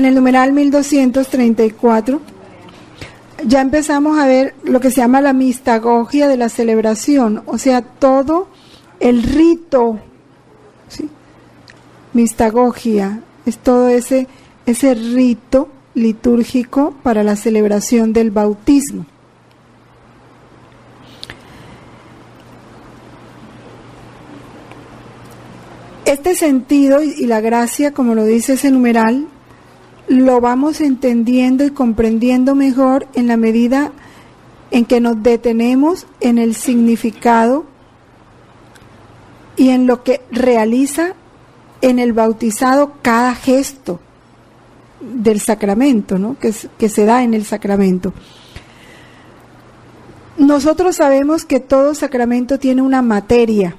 En el numeral 1234 ya empezamos a ver lo que se llama la mistagogia de la celebración, o sea, todo el rito, ¿sí? Mistagogia es todo ese rito litúrgico para la celebración del bautismo. Este sentido y la gracia, como lo dice ese numeral, lo vamos entendiendo y comprendiendo mejor en la medida en que nos detenemos en el significado y en lo que realiza en el bautizado cada gesto del sacramento, ¿no? que se da en el sacramento. Nosotros sabemos que todo sacramento tiene una materia,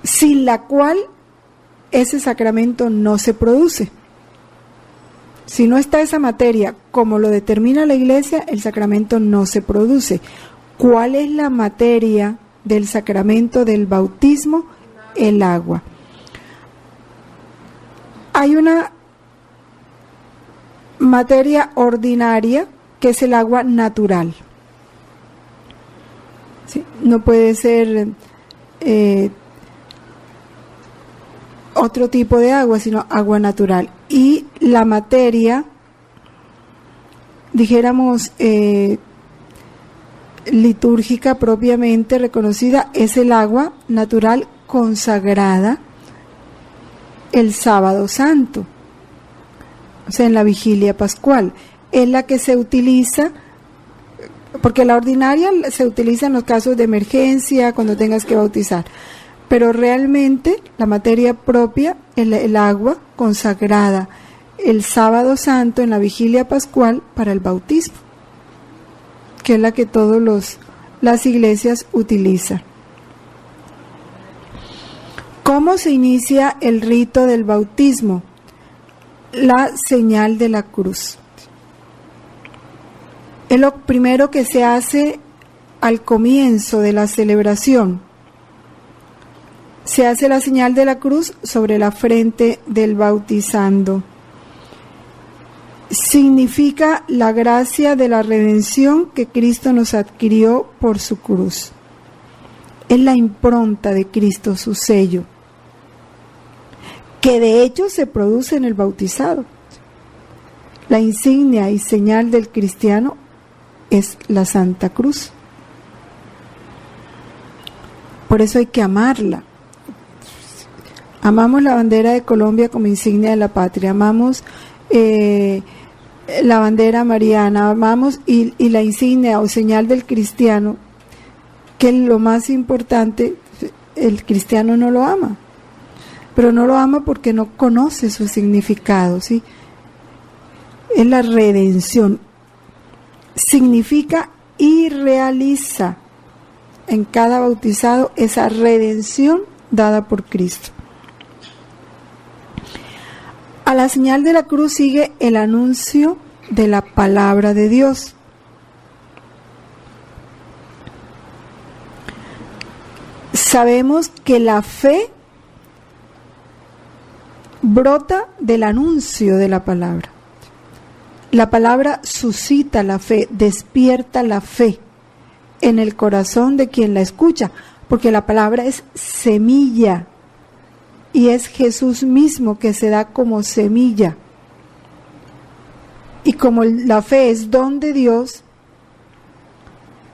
sin la cual ese sacramento no se produce. Si no está esa materia como lo determina la Iglesia, el sacramento no se produce. ¿Cuál es la materia del sacramento del bautismo? El agua. Hay una materia ordinaria que es el agua natural. ¿Sí? No puede ser otro tipo de agua, sino agua natural. Y la materia, dijéramos, litúrgica propiamente reconocida, es el agua natural consagrada el sábado santo, o sea, en la vigilia pascual. Es la que se utiliza, porque la ordinaria se utiliza en los casos de emergencia, cuando tengas que bautizar. Pero realmente la materia propia es el agua consagrada el sábado santo en la vigilia pascual para el bautismo, que es la que todas las iglesias utilizan. ¿Cómo se inicia el rito del bautismo? La señal de la cruz. Es lo primero que se hace al comienzo de la celebración. Se hace la señal de la cruz sobre la frente del bautizando. Significa la gracia de la redención que Cristo nos adquirió por su cruz. Es la impronta de Cristo, su sello, que de hecho se produce en el bautizado. La insignia y señal del cristiano es la Santa Cruz. Por eso hay que amarla. Amamos la bandera de Colombia como insignia de la patria, amamos la bandera mariana, amamos y la insignia o señal del cristiano, que es lo más importante. El cristiano no lo ama, pero no lo ama porque no conoce su significado, ¿sí? Es la redención. Significa y realiza en cada bautizado esa redención dada por Cristo. A la señal de la cruz sigue el anuncio de la palabra de Dios. Sabemos que la fe brota del anuncio de la palabra. La palabra suscita la fe, despierta la fe en el corazón de quien la escucha, porque la palabra es semilla. Y es Jesús mismo que se da como semilla. Y como la fe es don de Dios,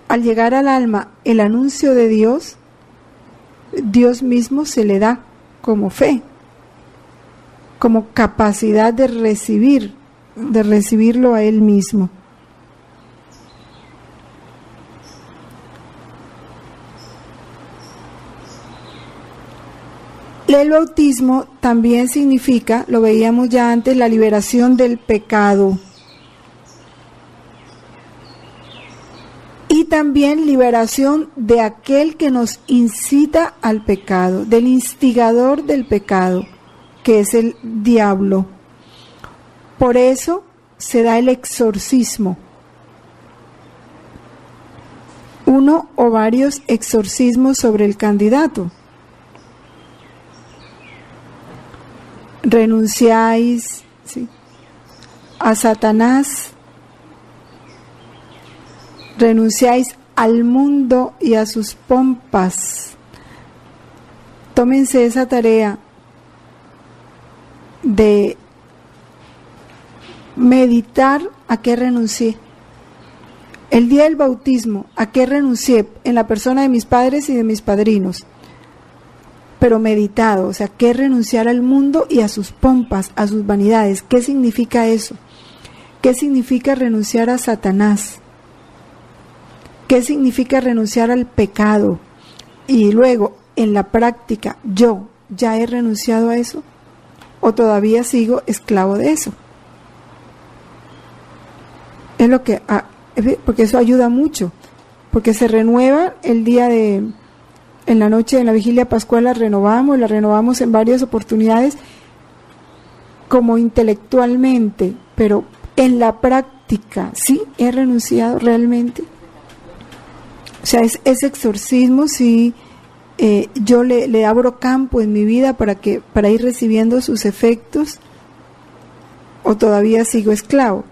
al llegar al alma el anuncio de Dios, Dios mismo se le da como fe, como capacidad de recibirlo a Él mismo. El bautismo también significa, lo veíamos ya antes, la liberación del pecado. Y también liberación de aquel que nos incita al pecado, del instigador del pecado, que es el diablo. Por eso se da el exorcismo. Uno o varios exorcismos sobre el candidato. renunciáis, ¿sí?, a Satanás, renunciáis al mundo y a sus pompas. Tómense esa tarea de meditar a qué renuncié. El día del bautismo, ¿a qué renuncié? En la persona de mis padres y de mis padrinos. Pero meditado, o sea, ¿qué renunciar al mundo y a sus pompas, a sus vanidades? ¿Qué significa eso? ¿Qué significa renunciar a Satanás? ¿Qué significa renunciar al pecado? Y luego, en la práctica, ¿yo ya he renunciado a eso? ¿O todavía sigo esclavo de eso? Es lo que... porque eso ayuda mucho, porque se renueva el día de... En la noche de la vigilia pascual la renovamos en varias oportunidades, como intelectualmente, pero en la práctica, ¿sí he renunciado realmente? O sea, ese exorcismo, sí, yo le abro campo en mi vida para ir recibiendo sus efectos, o todavía sigo esclavo.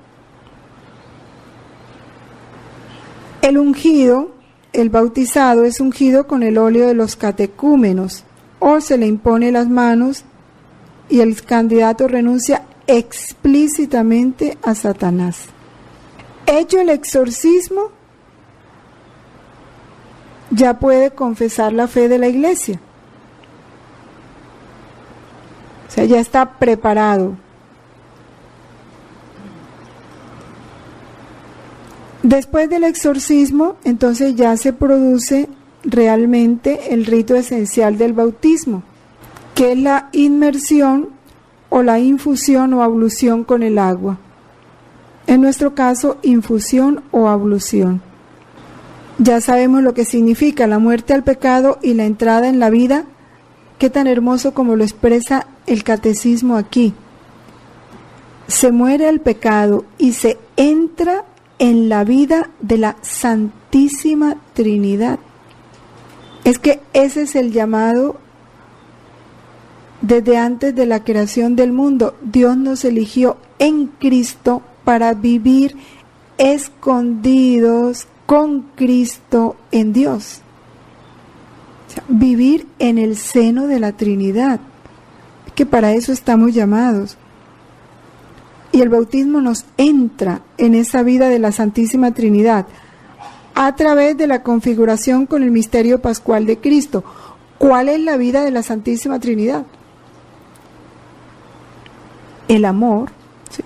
El ungido, el bautizado, es ungido con el óleo de los catecúmenos, o se le impone las manos y el candidato renuncia explícitamente a Satanás. Hecho el exorcismo, ya puede confesar la fe de la iglesia. O sea, ya está preparado. Después del exorcismo, entonces ya se produce realmente el rito esencial del bautismo, que es la inmersión o la infusión o ablución con el agua. En nuestro caso, infusión o ablución. Ya sabemos lo que significa la muerte al pecado y la entrada en la vida. Qué tan hermoso como lo expresa el catecismo aquí. Se muere al pecado y se entra en la vida de la Santísima Trinidad. Es que ese es el llamado desde antes de la creación del mundo. Dios nos eligió en Cristo para vivir escondidos con Cristo en Dios. O sea, vivir en el seno de la Trinidad, que para eso estamos llamados. Y el bautismo nos entra en esa vida de la Santísima Trinidad a través de la configuración con el misterio pascual de Cristo. ¿Cuál es la vida de la Santísima Trinidad? El amor, ¿sí?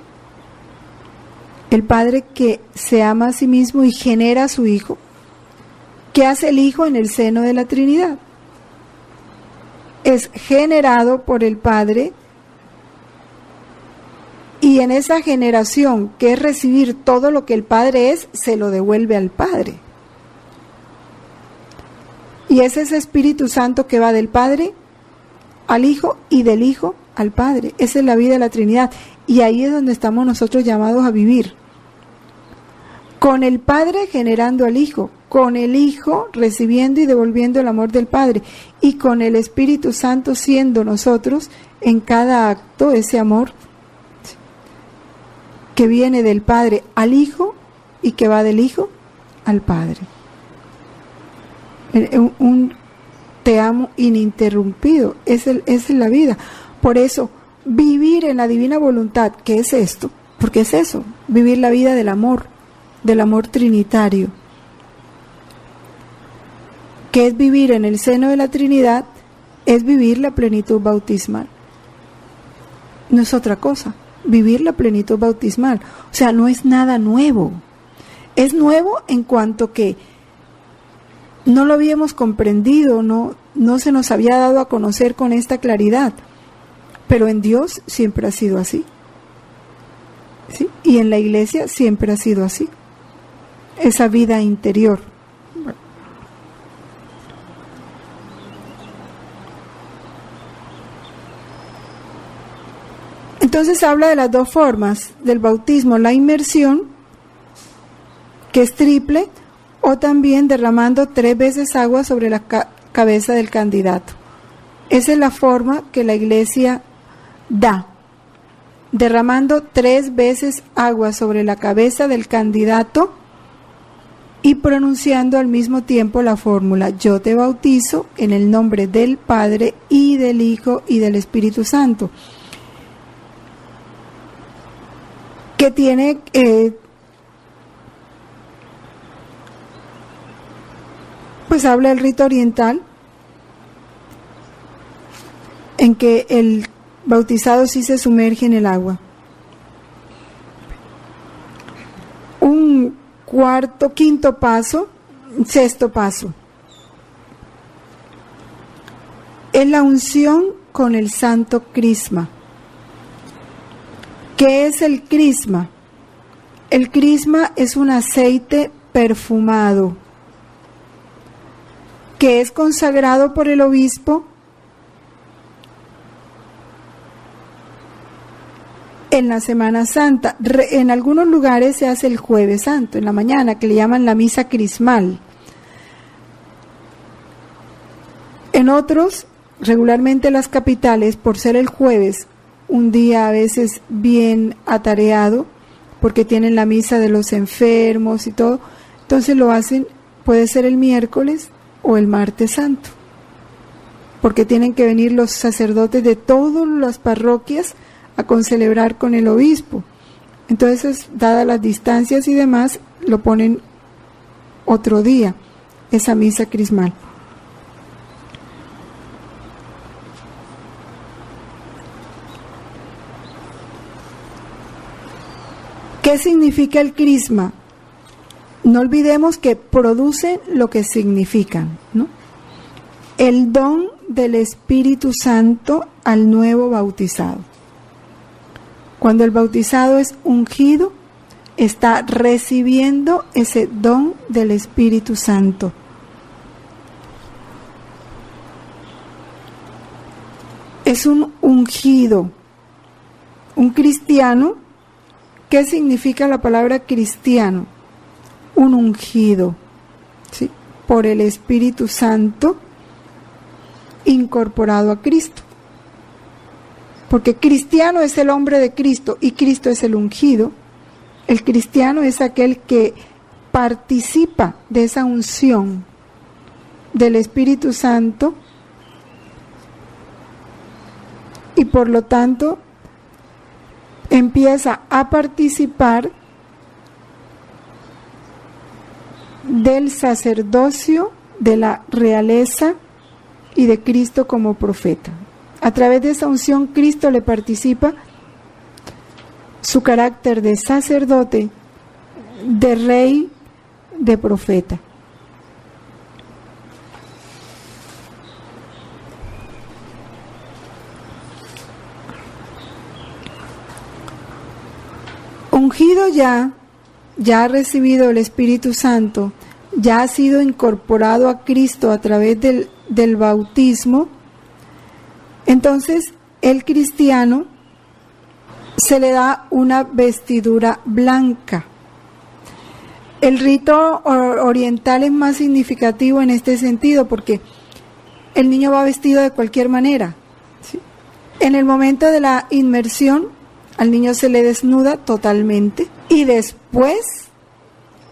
El Padre que se ama a sí mismo y genera a su Hijo. ¿Qué hace el Hijo en el seno de la Trinidad? Es generado por el Padre, y en esa generación, que es recibir todo lo que el Padre es, se lo devuelve al Padre. Y es ese Espíritu Santo que va del Padre al Hijo y del Hijo al Padre. Esa es la vida de la Trinidad. Y ahí es donde estamos nosotros llamados a vivir. Con el Padre generando al Hijo, con el Hijo recibiendo y devolviendo el amor del Padre, y con el Espíritu Santo siendo nosotros en cada acto ese amor que viene del Padre al Hijo y que va del Hijo al Padre. Un te amo ininterrumpido, esa es la vida. Por eso, vivir en la divina voluntad, ¿qué es esto? Porque es eso, vivir la vida del amor trinitario. ¿Qué es vivir en el seno de la Trinidad? Es vivir la plenitud bautismal. No es otra cosa. Vivir la plenitud bautismal. O sea, no es nada nuevo. Es nuevo en cuanto que no lo habíamos comprendido, no se nos había dado a conocer con esta claridad. Pero en Dios siempre ha sido así. ¿Sí? Y en la iglesia siempre ha sido así. Esa vida interior. Entonces habla de las dos formas del bautismo, la inmersión, que es triple, o también derramando 3 veces agua sobre la cabeza del candidato. Esa es la forma que la iglesia da derramando 3 veces agua sobre la cabeza del candidato y pronunciando al mismo tiempo la fórmula: yo te bautizo en el nombre del Padre y del Hijo y del Espíritu Santo, que tiene pues habla el rito oriental en que el bautizado sí se sumerge en el agua. Un quinto paso, sexto paso, es la unción con el santo crisma. ¿Qué es el crisma? El crisma es un aceite perfumado que es consagrado por el obispo en la Semana Santa. En algunos lugares se hace el Jueves Santo, en la mañana, que le llaman la misa crismal. En otros, regularmente las capitales, por ser el jueves, un día a veces bien atareado, porque tienen la misa de los enfermos y todo, entonces lo hacen, puede ser el miércoles o el martes santo, porque tienen que venir los sacerdotes de todas las parroquias a concelebrar con el obispo. Entonces, dadas las distancias y demás, lo ponen otro día, esa misa crismal. ¿Qué significa el crisma? No olvidemos que producen lo que significan, ¿no? El don del Espíritu Santo al nuevo bautizado. Cuando el bautizado es ungido, está recibiendo ese don del Espíritu Santo. Es un ungido, un cristiano. ¿Qué significa la palabra cristiano? Un ungido, ¿sí?, por el Espíritu Santo, incorporado a Cristo. Porque cristiano es el hombre de Cristo y Cristo es el ungido. El cristiano es aquel que participa de esa unción del Espíritu Santo y por lo tanto empieza a participar del sacerdocio, de la realeza y de Cristo como profeta. A través de esa unción, Cristo le participa su carácter de sacerdote, de rey, de profeta. Ungido ya ha recibido el Espíritu Santo, ya ha sido incorporado a Cristo a través del bautismo. Entonces, el cristiano se le da una vestidura blanca. El rito oriental es más significativo en este sentido porque el niño va vestido de cualquier manera, ¿sí? En el momento de la inmersión, al niño se le desnuda totalmente y después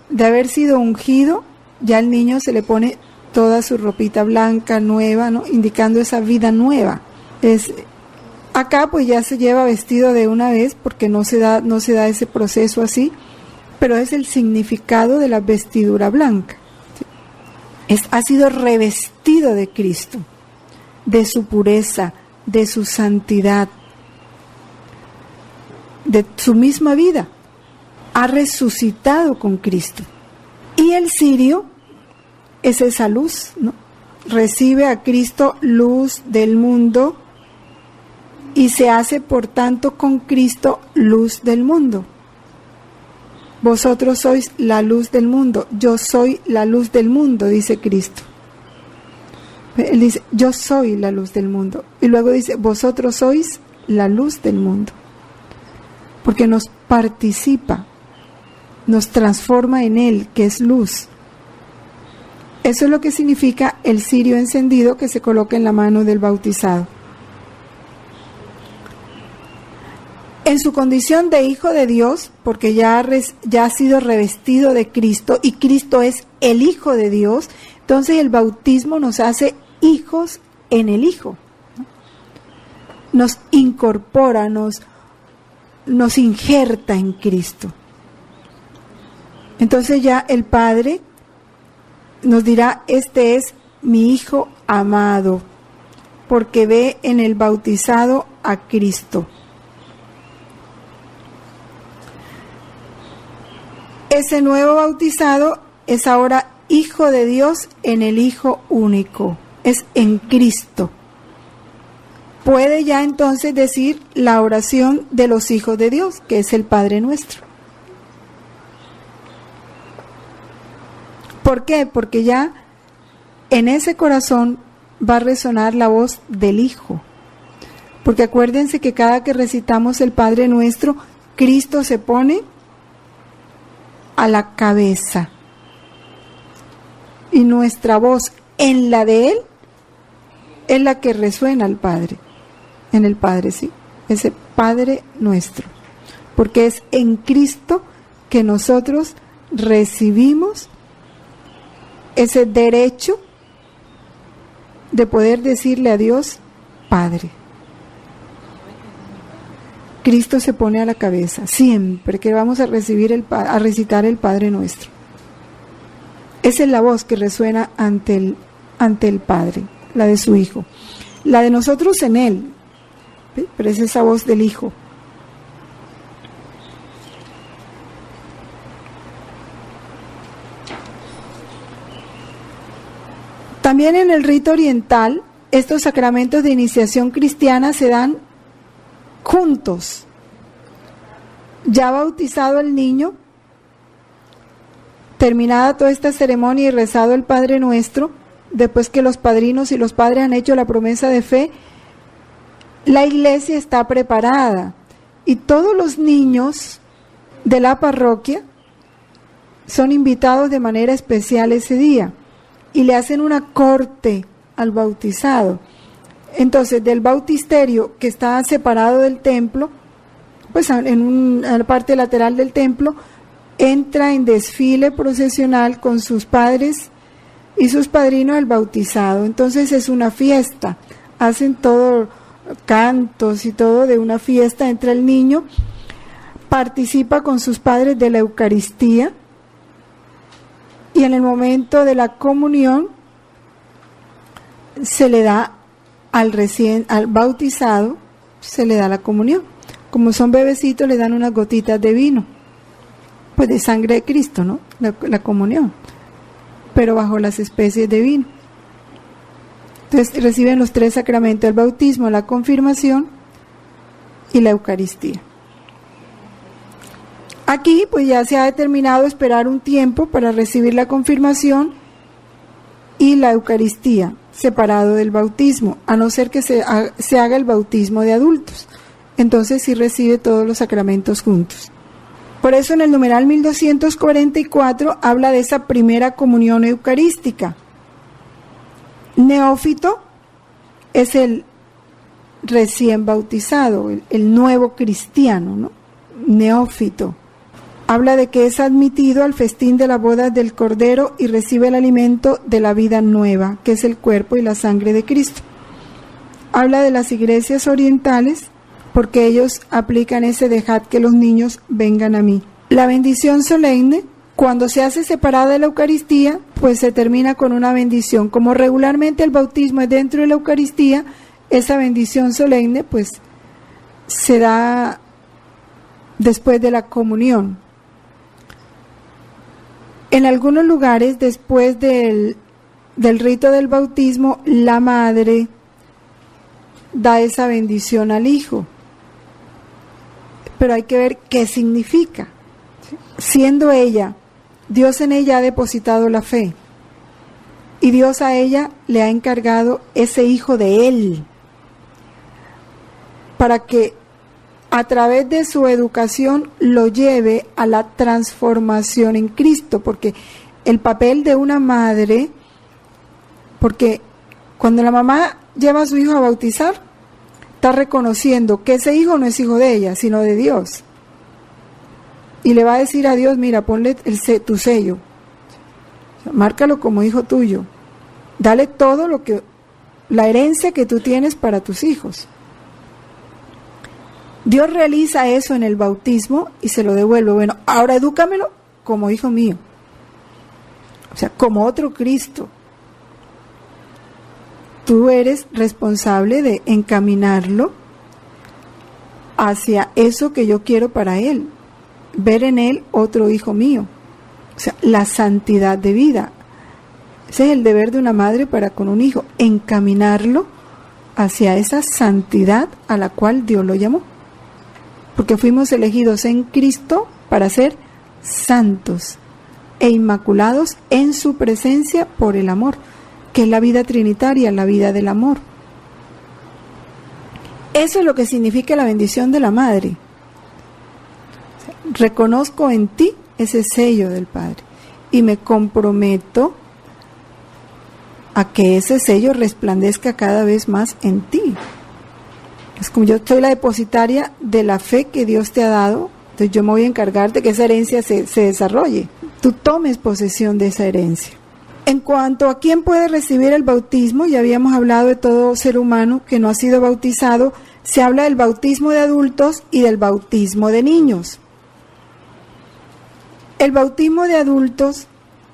de haber sido ungido, ya al niño se le pone toda su ropita blanca, nueva, ¿no?, indicando esa vida nueva. Acá pues ya se lleva vestido de una vez porque no se da ese proceso así, pero es el significado de la vestidura blanca. Ha sido revestido de Cristo, de su pureza, de su santidad, de su misma vida. Ha resucitado con Cristo. Y el cirio es esa luz, ¿no? Recibe a Cristo, luz del mundo, y se hace por tanto con Cristo luz del mundo. Vosotros sois la luz del mundo, yo soy la luz del mundo, dice Cristo. Él dice, yo soy la luz del mundo. Y luego dice, vosotros sois la luz del mundo. Porque nos participa, nos transforma en Él, que es luz. Eso es lo que significa el cirio encendido que se coloca en la mano del bautizado. en su condición de hijo de Dios, porque ya ha sido revestido de Cristo y Cristo es el Hijo de Dios, entonces el bautismo nos hace hijos en el Hijo. Nos incorpora, nos injerta en Cristo. Entonces ya el Padre nos dirá, este es mi Hijo amado, porque ve en el bautizado a Cristo. Ese nuevo bautizado es ahora Hijo de Dios en el Hijo único, es en Cristo. Puede ya entonces decir la oración de los hijos de Dios, que es el Padre Nuestro. ¿Por qué? Porque ya en ese corazón va a resonar la voz del Hijo. Porque acuérdense que cada que recitamos el Padre Nuestro, Cristo se pone a la cabeza. Y nuestra voz en la de Él es la que resuena al Padre. En el Padre, sí. Ese Padre Nuestro. Porque es en Cristo que nosotros recibimos ese derecho de poder decirle a Dios, Padre. Cristo se pone a la cabeza, siempre que vamos a recitar el Padre Nuestro. Esa es la voz que resuena ante el Padre, la de su Hijo. La de nosotros en Él, ¿sí? Pero es esa voz del Hijo. También en el rito oriental, estos sacramentos de iniciación cristiana se dan juntos. Ya bautizado el niño, terminada toda esta ceremonia y rezado el Padre Nuestro, después que los padrinos y los padres han hecho la promesa de fe, la iglesia está preparada y todos los niños de la parroquia son invitados de manera especial ese día y le hacen una corte al bautizado. Entonces, del bautisterio que está separado del templo, pues en la parte lateral del templo, entra en desfile procesional con sus padres y sus padrinos el bautizado. Entonces es una fiesta, hacen todo, cantos y todo de una fiesta, entra el niño, participa con sus padres de la Eucaristía y en el momento de la comunión se le da al bautizado, se le da la comunión. Como son bebecitos, le dan unas gotitas de vino, pues de sangre de Cristo, ¿no? La comunión, pero bajo las especies de vino. Entonces reciben los tres sacramentos: el bautismo, la confirmación y la Eucaristía. Aquí pues ya se ha determinado esperar un tiempo para recibir la confirmación y la Eucaristía, separado del bautismo, a no ser que se haga el bautismo de adultos. Entonces sí recibe todos los sacramentos juntos. Por eso en el numeral 1244 habla de esa primera comunión eucarística. Neófito es el recién bautizado, el nuevo cristiano, ¿no? Neófito. Habla de que es admitido al festín de la boda del Cordero y recibe el alimento de la vida nueva, que es el cuerpo y la sangre de Cristo. Habla de las iglesias orientales, porque ellos aplican ese dejad que los niños vengan a mí. La bendición solemne, cuando se hace separada de la Eucaristía, pues se termina con una bendición. Como regularmente el bautismo es dentro de la Eucaristía, esa bendición solemne pues se da después de la comunión. En algunos lugares, después del rito del bautismo, la madre da esa bendición al hijo. Pero hay que ver qué significa. Siendo ella, Dios en ella ha depositado la fe y Dios a ella le ha encargado ese hijo de Él para que a través de su educación lo lleve a la transformación en Cristo, porque el papel de una madre, porque cuando la mamá lleva a su hijo a bautizar, está reconociendo que ese hijo no es hijo de ella, sino de Dios. Y le va a decir a Dios, mira, ponle tu sello, márcalo como hijo tuyo, dale todo la herencia que tú tienes para tus hijos. Dios realiza eso en el bautismo y se lo devuelve. Bueno, ahora edúcamelo como hijo mío, o sea, como otro Cristo. Tú eres responsable de encaminarlo hacia eso que yo quiero para él, ver en él otro hijo mío, o sea, la santidad de vida. Ese es el deber de una madre para con un hijo, encaminarlo hacia esa santidad a la cual Dios lo llamó, porque fuimos elegidos en Cristo para ser santos e inmaculados en su presencia por el amor, que es la vida trinitaria, la vida del amor. Eso es lo que significa la bendición de la madre. Reconozco en ti ese sello del Padre y me comprometo a que ese sello resplandezca cada vez más en ti. Es como yo soy la depositaria de la fe que Dios te ha dado, entonces yo me voy a encargar de que esa herencia se desarrolle. Tú tomes posesión de esa herencia. En cuanto a quién puede recibir el bautismo, ya habíamos hablado de todo ser humano que no ha sido bautizado. Se habla del bautismo de adultos y del bautismo de niños. El bautismo de adultos,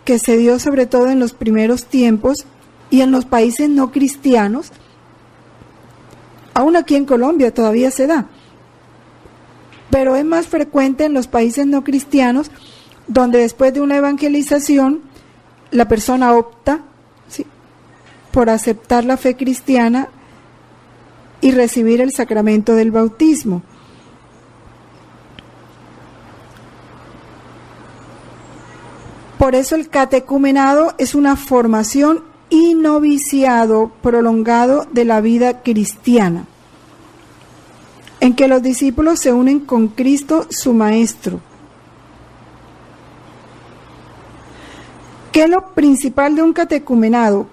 que se dio sobre todo en los primeros tiempos y en los países no cristianos, aún aquí en Colombia todavía se da, pero es más frecuente en los países no cristianos, donde después de una evangelización la persona opta, ¿sí?, por aceptar la fe cristiana y recibir el sacramento del bautismo. Por eso el catecumenado es una formación y noviciado prolongado de la vida cristiana, en que los discípulos se unen con Cristo su Maestro. ¿Qué es lo principal de un catecumenado?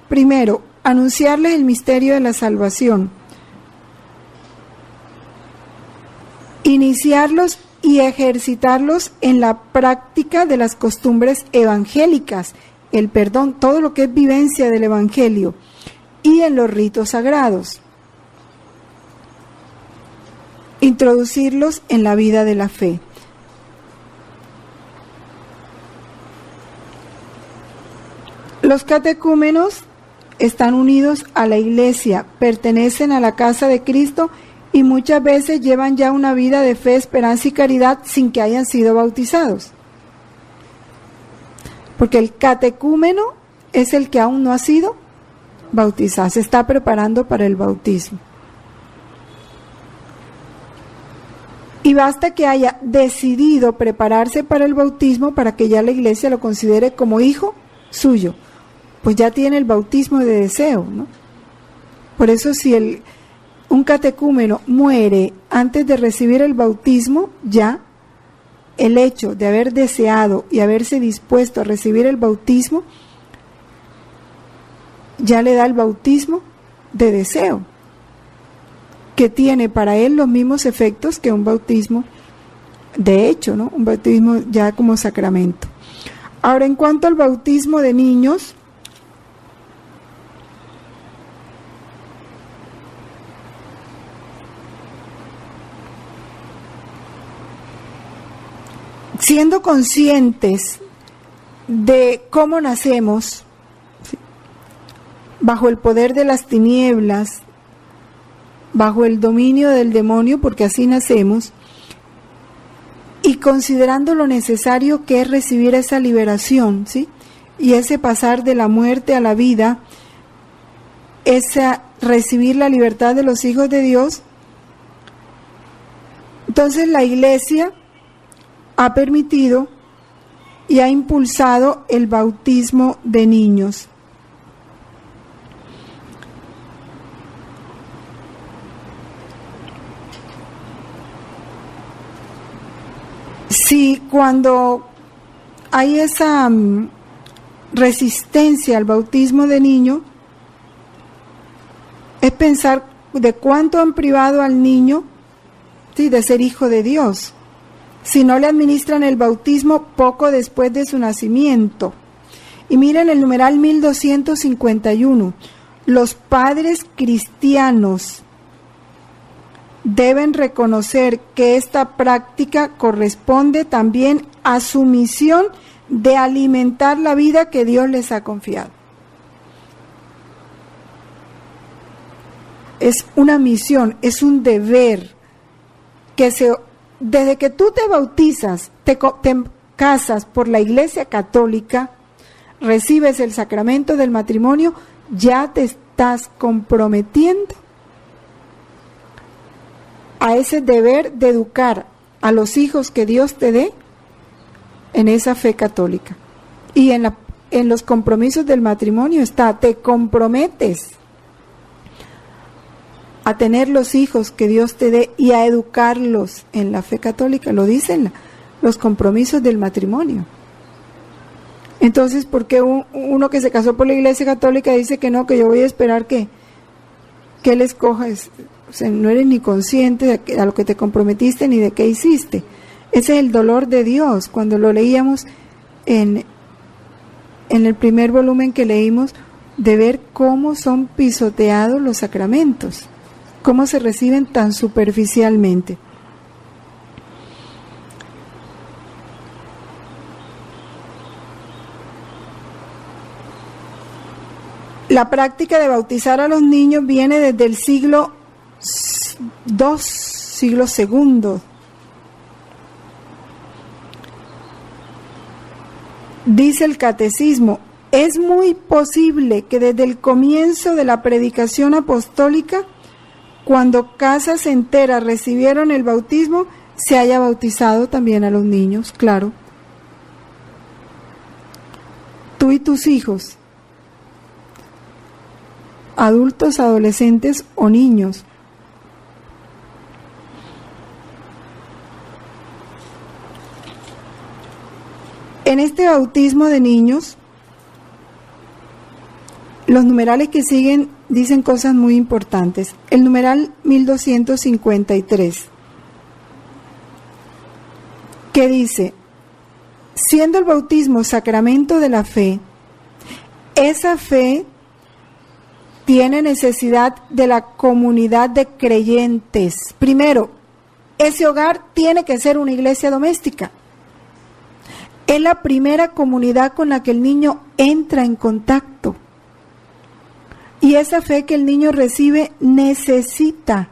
Primero, anunciarles el misterio de la salvación, iniciarlos y ejercitarlos en la práctica de las costumbres evangélicas, el perdón, todo lo que es vivencia del Evangelio, y en los ritos sagrados. Introducirlos en la vida de la fe. Los catecúmenos están unidos a la Iglesia, pertenecen a la casa de Cristo y muchas veces llevan ya una vida de fe, esperanza y caridad sin que hayan sido bautizados. Porque el catecúmeno es el que aún no ha sido bautizado, se está preparando para el bautismo. Y basta que haya decidido prepararse para el bautismo para que ya la Iglesia lo considere como hijo suyo, pues ya tiene el bautismo de deseo, ¿no? Por eso si un catecúmeno muere antes de recibir el bautismo, ya el hecho de haber deseado y haberse dispuesto a recibir el bautismo, ya le da el bautismo de deseo, que tiene para él los mismos efectos que un bautismo de hecho, ¿no? Un bautismo ya como sacramento. Ahora, en cuanto al bautismo de niños, siendo conscientes de cómo nacemos, ¿sí?, bajo el poder de las tinieblas, bajo el dominio del demonio, porque así nacemos, y considerando lo necesario que es recibir esa liberación, ¿sí?, y ese pasar de la muerte a la vida, recibir la libertad de los hijos de Dios, entonces la Iglesia ha permitido y ha impulsado el bautismo de niños. Si cuando hay esa resistencia al bautismo de niño, es pensar de cuánto han privado al niño, sí, de ser hijo de Dios, si no le administran el bautismo poco después de su nacimiento. Y miren el numeral 1251. Los padres cristianos deben reconocer que esta práctica corresponde también a su misión de alimentar la vida que Dios les ha confiado. Es una misión, es un deber que desde que tú te bautizas, te casas por la Iglesia Católica, recibes el sacramento del matrimonio, ya te estás comprometiendo a ese deber de educar a los hijos que Dios te dé en esa fe católica. Y en los compromisos del matrimonio está, te comprometes a tener los hijos que Dios te dé y a educarlos en la fe católica, lo dicen los compromisos del matrimonio. Entonces, ¿por qué uno que se casó por la Iglesia Católica dice que no, que yo voy a esperar que él escoja? O sea, no eres ni consciente de a lo que te comprometiste ni de qué hiciste. Ese es el dolor de Dios. Cuando lo leíamos en el primer volumen que leímos, de ver cómo son pisoteados los sacramentos, cómo se reciben tan superficialmente. La práctica de bautizar a los niños viene desde el siglo II. Dice el catecismo, es muy posible que desde el comienzo de la predicación apostólica, cuando casas enteras recibieron el bautismo, se haya bautizado también a los niños, claro. Tú y tus hijos, adultos, adolescentes o niños. En este bautismo de niños, los numerales que siguen dicen cosas muy importantes. El numeral 1253, que dice, siendo el bautismo sacramento de la fe, esa fe tiene necesidad de la comunidad de creyentes. Primero, ese hogar tiene que ser una iglesia doméstica. Es la primera comunidad con la que el niño entra en contacto. Y esa fe que el niño recibe necesita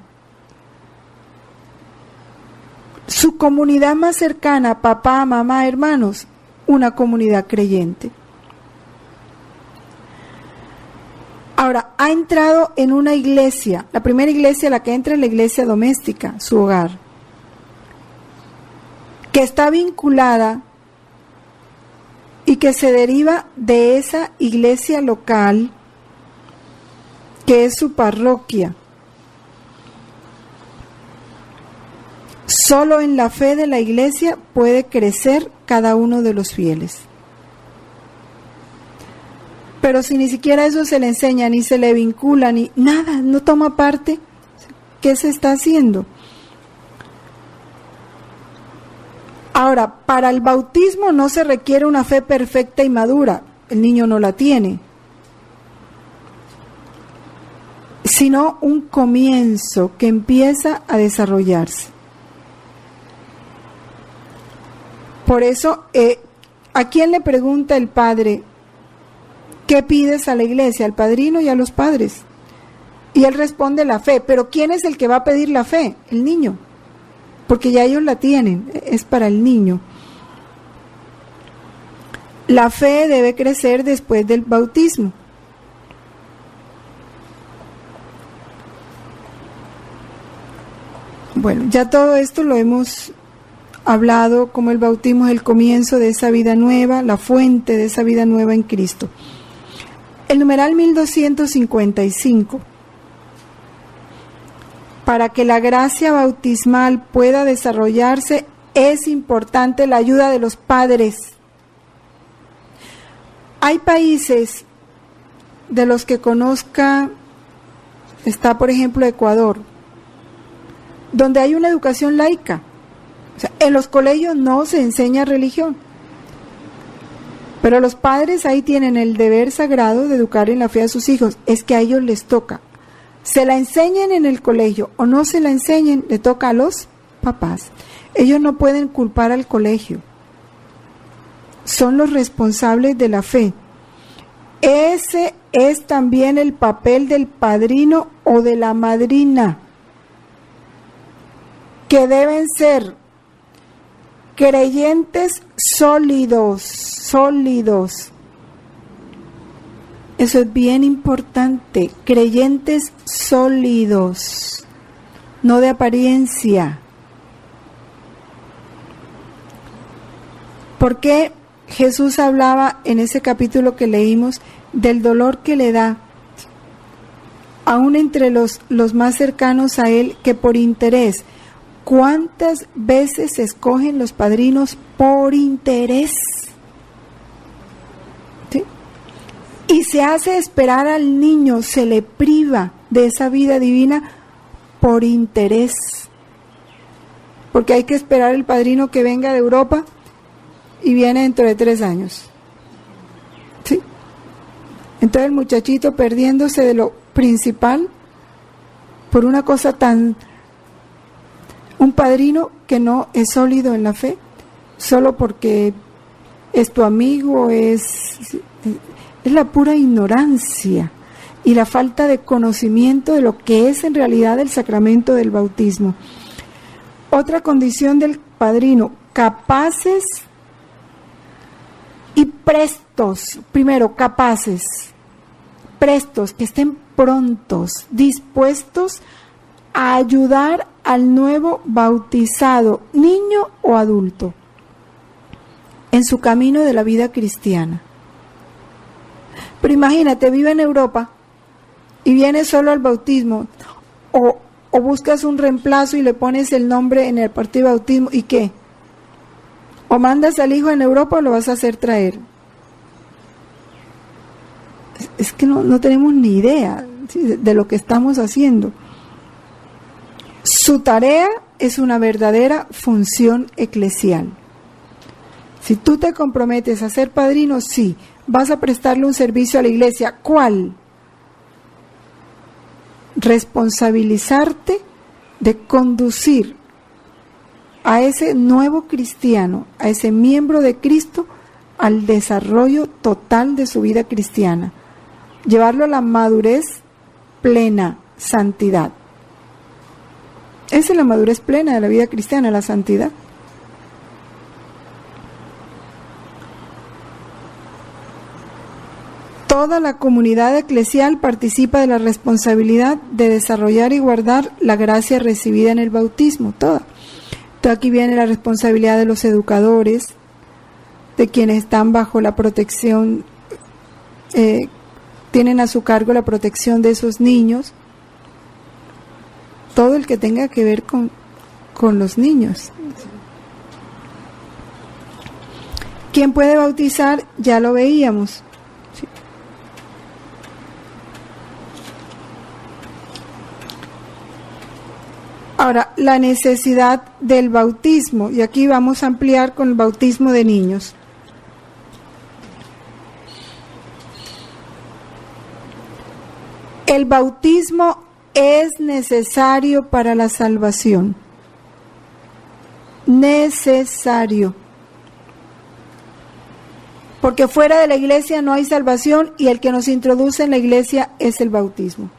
su comunidad más cercana, papá, mamá, hermanos, una comunidad creyente. Ahora, ha entrado en una iglesia, la primera iglesia a la que entra es la iglesia doméstica, su hogar, que está vinculada y que se deriva de esa iglesia local que es su parroquia. Solo en la fe de la iglesia puede crecer cada uno de los fieles. Pero si ni siquiera eso se le enseña, ni se le vincula, ni nada, no toma parte, ¿qué se está haciendo? Ahora, para el bautismo no se requiere una fe perfecta y madura, el niño no la tiene, sino un comienzo que empieza a desarrollarse. Por eso, ¿a quién le pregunta el padre? ¿Qué pides a la iglesia? Al padrino y a los padres. Y él responde la fe. Pero ¿quién es el que va a pedir la fe? El niño. Porque ya ellos la tienen. Es para el niño. La fe debe crecer después del bautismo. Bueno, ya todo esto lo hemos hablado, como el bautismo es el comienzo de esa vida nueva, la fuente de esa vida nueva en Cristo. El numeral 1255. Para que la gracia bautismal pueda desarrollarse, es importante la ayuda de los padres. Hay países de los que conozca está por ejemplo Ecuador, donde hay una educación laica. O sea, en los colegios no se enseña religión, pero los padres ahí tienen el deber sagrado de educar en la fe a sus hijos. Es que a ellos les toca. Se la enseñen en el colegio o no se la enseñen, le toca a los papás. Ellos no pueden culpar al colegio. Son los responsables de la fe. Ese es también el papel del padrino o de la madrina, que deben ser creyentes sólidos. Eso es bien importante, creyentes sólidos, no de apariencia. ¿Por qué Jesús hablaba en ese capítulo que leímos del dolor que le da, aún entre los más cercanos a Él, que por interés? ¿Cuántas veces se escogen los padrinos por interés? ¿Sí? Y se hace esperar al niño, se le priva de esa vida divina por interés. Porque hay que esperar el padrino que venga de Europa y viene dentro de 3 años. ¿Sí? Entonces el muchachito perdiéndose de lo principal por una cosa tan... Un padrino que no es sólido en la fe, solo porque es tu amigo, es la pura ignorancia y la falta de conocimiento de lo que es en realidad el sacramento del bautismo. Otra condición del padrino: capaces y prestos. Primero, capaces, prestos, que estén prontos, dispuestos a ayudar al nuevo bautizado, niño o adulto, en su camino de la vida cristiana. Pero imagínate, vive en Europa y viene solo al bautismo, o buscas un reemplazo y le pones el nombre en el partido de bautismo, ¿y qué? O mandas al hijo en Europa o lo vas a hacer traer. Es que no tenemos ni idea, ¿sí?, de lo que estamos haciendo. Su tarea es una verdadera función eclesial. Si tú te comprometes a ser padrino, sí, vas a prestarle un servicio a la iglesia. ¿Cuál? Responsabilizarte de conducir a ese nuevo cristiano, a ese miembro de Cristo, al desarrollo total de su vida cristiana. Llevarlo a la madurez plena, santidad. Esa es la madurez plena de la vida cristiana, la santidad. Toda la comunidad eclesial participa de la responsabilidad de desarrollar y guardar la gracia recibida en el bautismo, toda. Entonces aquí viene la responsabilidad de los educadores, de quienes están bajo la protección, tienen a su cargo la protección de esos niños, todo el que tenga que ver con los niños. ¿Quién puede bautizar? Ya lo veíamos. Sí. Ahora, la necesidad del bautismo, y aquí vamos a ampliar con el bautismo de niños. El bautismo es necesario para la salvación. Necesario. Porque fuera de la iglesia no hay salvación y el que nos introduce en la iglesia es el bautismo.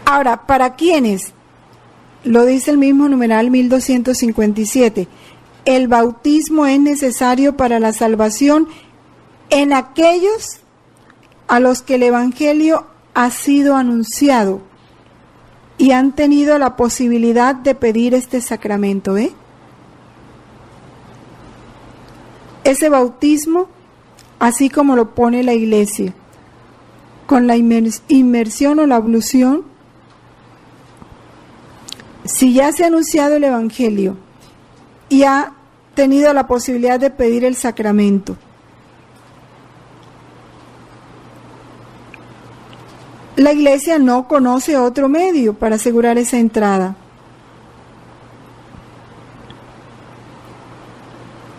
Ahora, ¿para quiénes? Lo dice el mismo numeral 1257. El bautismo es necesario para la salvación en aquellos a los que el Evangelio ha sido anunciado y han tenido la posibilidad de pedir este sacramento, Ese bautismo, así como lo pone la Iglesia, con la inmersión o la ablución, si ya se ha anunciado el Evangelio y ha tenido la posibilidad de pedir el sacramento, La Iglesia no conoce otro medio para asegurar esa entrada.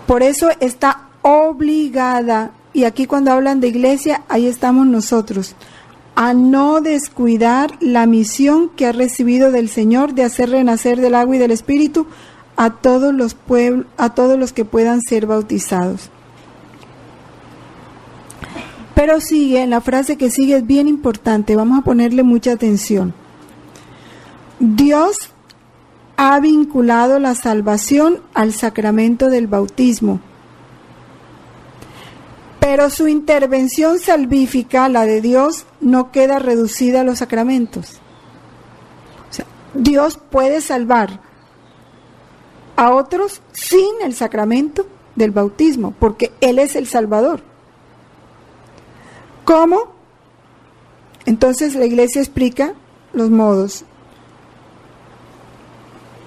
Por eso está obligada, y aquí cuando hablan de Iglesia, ahí estamos nosotros, a no descuidar la misión que ha recibido del Señor de hacer renacer del agua y del Espíritu a todos los pueblos, a todos los que puedan ser bautizados. Pero sigue, en la frase que sigue es bien importante, vamos a ponerle mucha atención. Dios ha vinculado la salvación al sacramento del bautismo, pero su intervención salvífica, la de Dios, no queda reducida a los sacramentos. O sea, Dios puede salvar a otros sin el sacramento del bautismo, porque Él es el Salvador. ¿Cómo? Entonces la Iglesia explica los modos.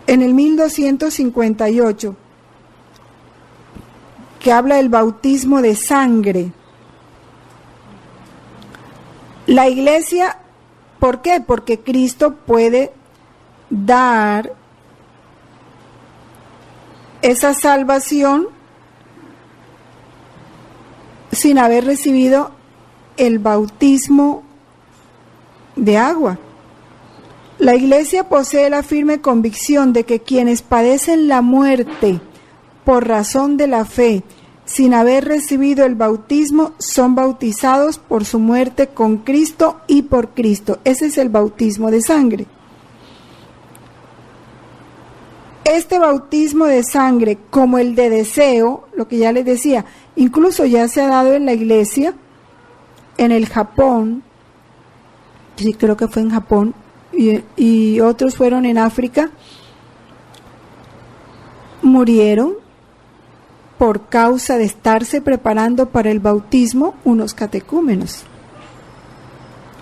En el 1258, que habla del bautismo de sangre, la Iglesia, ¿por qué? Porque Cristo puede dar esa salvación sin haber recibido el bautismo de agua. La Iglesia posee la firme convicción de que quienes padecen la muerte por razón de la fe, sin haber recibido el bautismo, son bautizados por su muerte con Cristo y por Cristo. Ese es el bautismo de sangre. Este bautismo de sangre, como el de deseo, lo que ya les decía, incluso ya se ha dado en la Iglesia, en el Japón, sí, creo que fue en Japón, y otros fueron en África, murieron por causa de estarse preparando para el bautismo unos catecúmenos.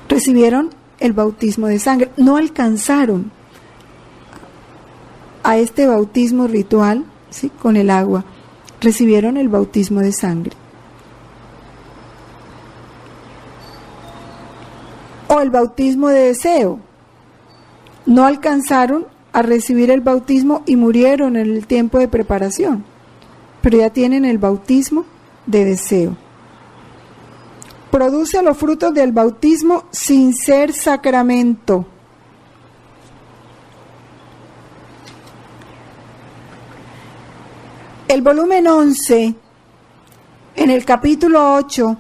Recibieron el bautismo de sangre, no alcanzaron a este bautismo ritual, ¿sí?, con el agua, recibieron el bautismo de sangre. O el bautismo de deseo, no alcanzaron a recibir el bautismo y murieron en el tiempo de preparación, pero ya tienen el bautismo de deseo. Produce los frutos del bautismo sin ser sacramento. El volumen 11, en el capítulo 8,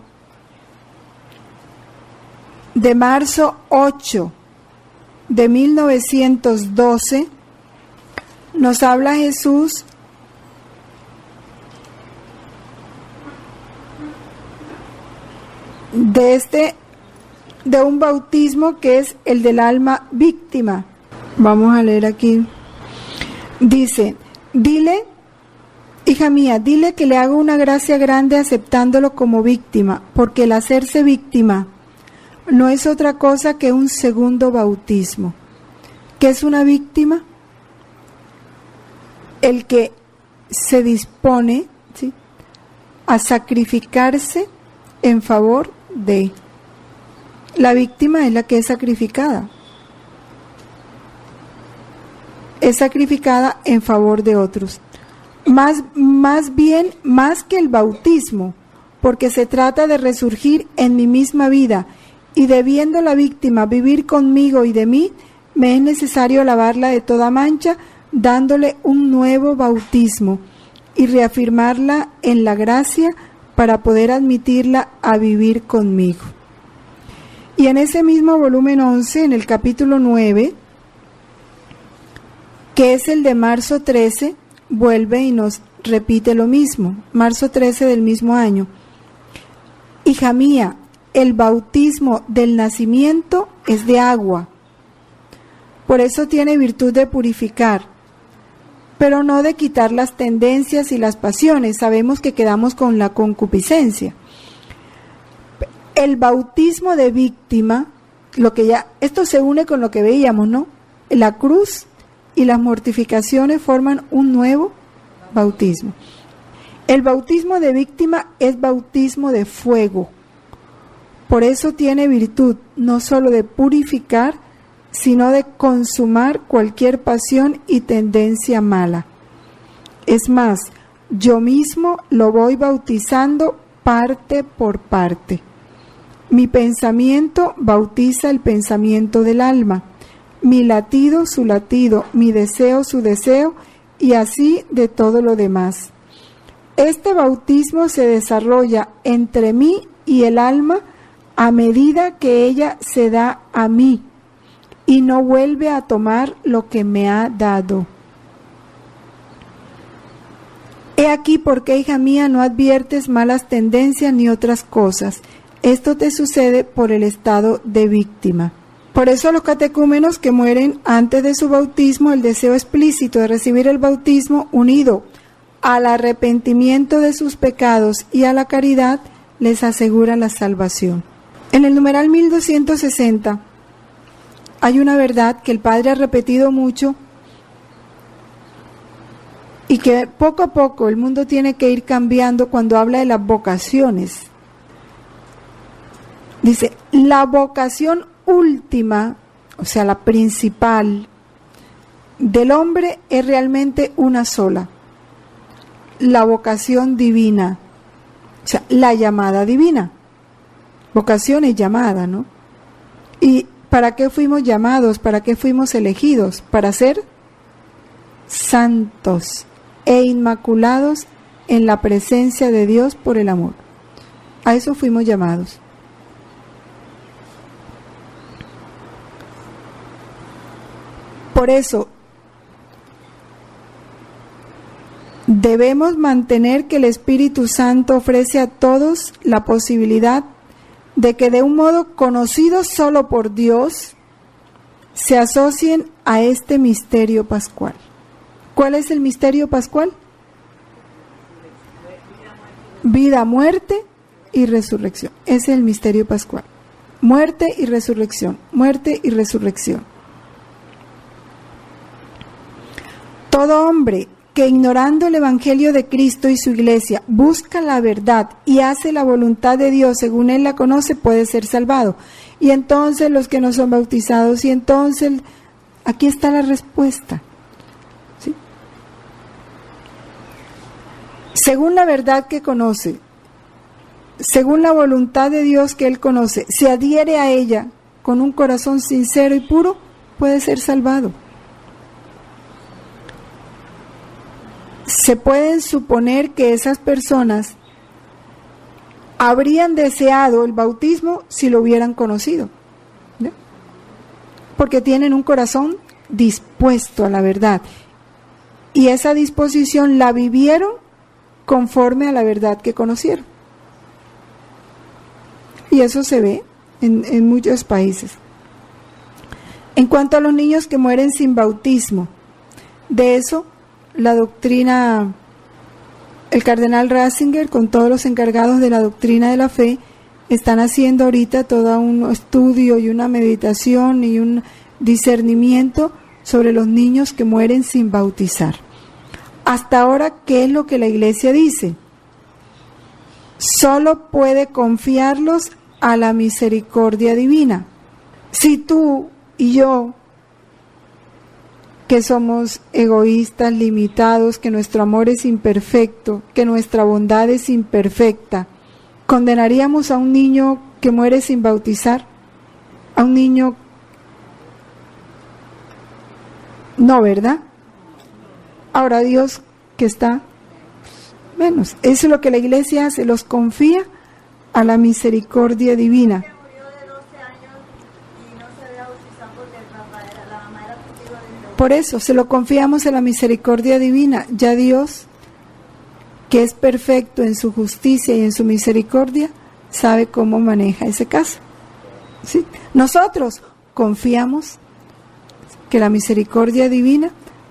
de marzo 8 de 1912, nos habla Jesús de un bautismo que es el del alma víctima. Vamos a leer aquí. Dice: dile, hija mía, dile que le hago una gracia grande aceptándolo como víctima, porque el hacerse víctima no es otra cosa que un segundo bautismo. ¿Qué es una víctima? El que se dispone, ¿sí?, a sacrificarse en favor de. La víctima es la que es sacrificada. Es sacrificada en favor de otros. Más bien, más que el bautismo, porque se trata de resurgir en mi misma vida, y debiendo la víctima vivir conmigo y de mí, me es necesario lavarla de toda mancha, dándole un nuevo bautismo y reafirmarla en la gracia para poder admitirla a vivir conmigo. Y en ese mismo volumen 11, en el capítulo 9, que es el de marzo 13, vuelve y nos repite lo mismo, marzo 13 del mismo año. Hija mía, el bautismo del nacimiento es de agua, por eso tiene virtud de purificar, pero no de quitar las tendencias y las pasiones. Sabemos que quedamos con la concupiscencia. El bautismo de víctima, esto se une con lo que veíamos, ¿no? La cruz y las mortificaciones forman un nuevo bautismo. El bautismo de víctima es bautismo de fuego, Por eso tiene virtud no sólo de purificar, sino de consumar cualquier pasión y tendencia mala. Es más, yo mismo lo voy bautizando parte por parte. Mi pensamiento bautiza el pensamiento del alma, mi latido su latido, mi deseo su deseo, y así de todo lo demás. Este bautismo se desarrolla entre mí y el alma a medida que ella se da a mí y no vuelve a tomar lo que me ha dado. He aquí por qué, hija mía, no adviertes malas tendencias ni otras cosas. Esto te sucede por el estado de víctima. Por eso los catecúmenos que mueren antes de su bautismo, el deseo explícito de recibir el bautismo unido al arrepentimiento de sus pecados y a la caridad, les asegura la salvación. En el numeral 1260 hay una verdad que el Padre ha repetido mucho y que poco a poco el mundo tiene que ir cambiando cuando habla de las vocaciones. Dice, la vocación última, o sea, la principal del hombre es realmente una sola, la vocación divina, o sea, la llamada divina. Vocación es llamada, ¿no? ¿Y para qué fuimos llamados? ¿Para qué fuimos elegidos? Para ser santos e inmaculados en la presencia de Dios por el amor. A eso fuimos llamados. Por eso, debemos mantener que el Espíritu Santo ofrece a todos la posibilidad de que de un modo conocido solo por Dios se asocien a este misterio pascual. ¿Cuál es el misterio pascual? Vida, muerte y resurrección. Ese es el misterio pascual. Muerte y resurrección. Muerte y resurrección. Todo hombre que ignorando el Evangelio de Cristo y su Iglesia busca la verdad y hace la voluntad de Dios según Él la conoce, puede ser salvado. Y entonces los que no son bautizados, y entonces aquí está la respuesta. ¿Sí? Según la verdad que conoce, según la voluntad de Dios que Él conoce, se adhiere a ella con un corazón sincero y puro, puede ser salvado. Se pueden suponer que esas personas habrían deseado el bautismo si lo hubieran conocido, ¿no? Porque tienen un corazón dispuesto a la verdad y esa disposición la vivieron conforme a la verdad que conocieron. Y eso se ve en muchos países. En cuanto a los niños que mueren sin bautismo, de eso la doctrina, el cardenal Ratzinger con todos los encargados de la doctrina de la fe están haciendo ahorita todo un estudio y una meditación y un discernimiento sobre los niños que mueren sin bautizar. Hasta ahora, ¿qué es lo que la Iglesia dice? Solo puede confiarlos a la misericordia divina. Si tú y yo, que somos egoístas, limitados, que nuestro amor es imperfecto, que nuestra bondad es imperfecta, ¿condenaríamos a un niño que muere sin bautizar? ¿A un niño? No, ¿verdad? Ahora Dios que está menos. Eso es lo que la Iglesia hace, los confía a la misericordia divina. Por eso, se lo confiamos en la misericordia divina. Ya Dios, que es perfecto en su justicia y en su misericordia, sabe cómo maneja ese caso. ¿Sí? Nosotros confiamos que la misericordia divina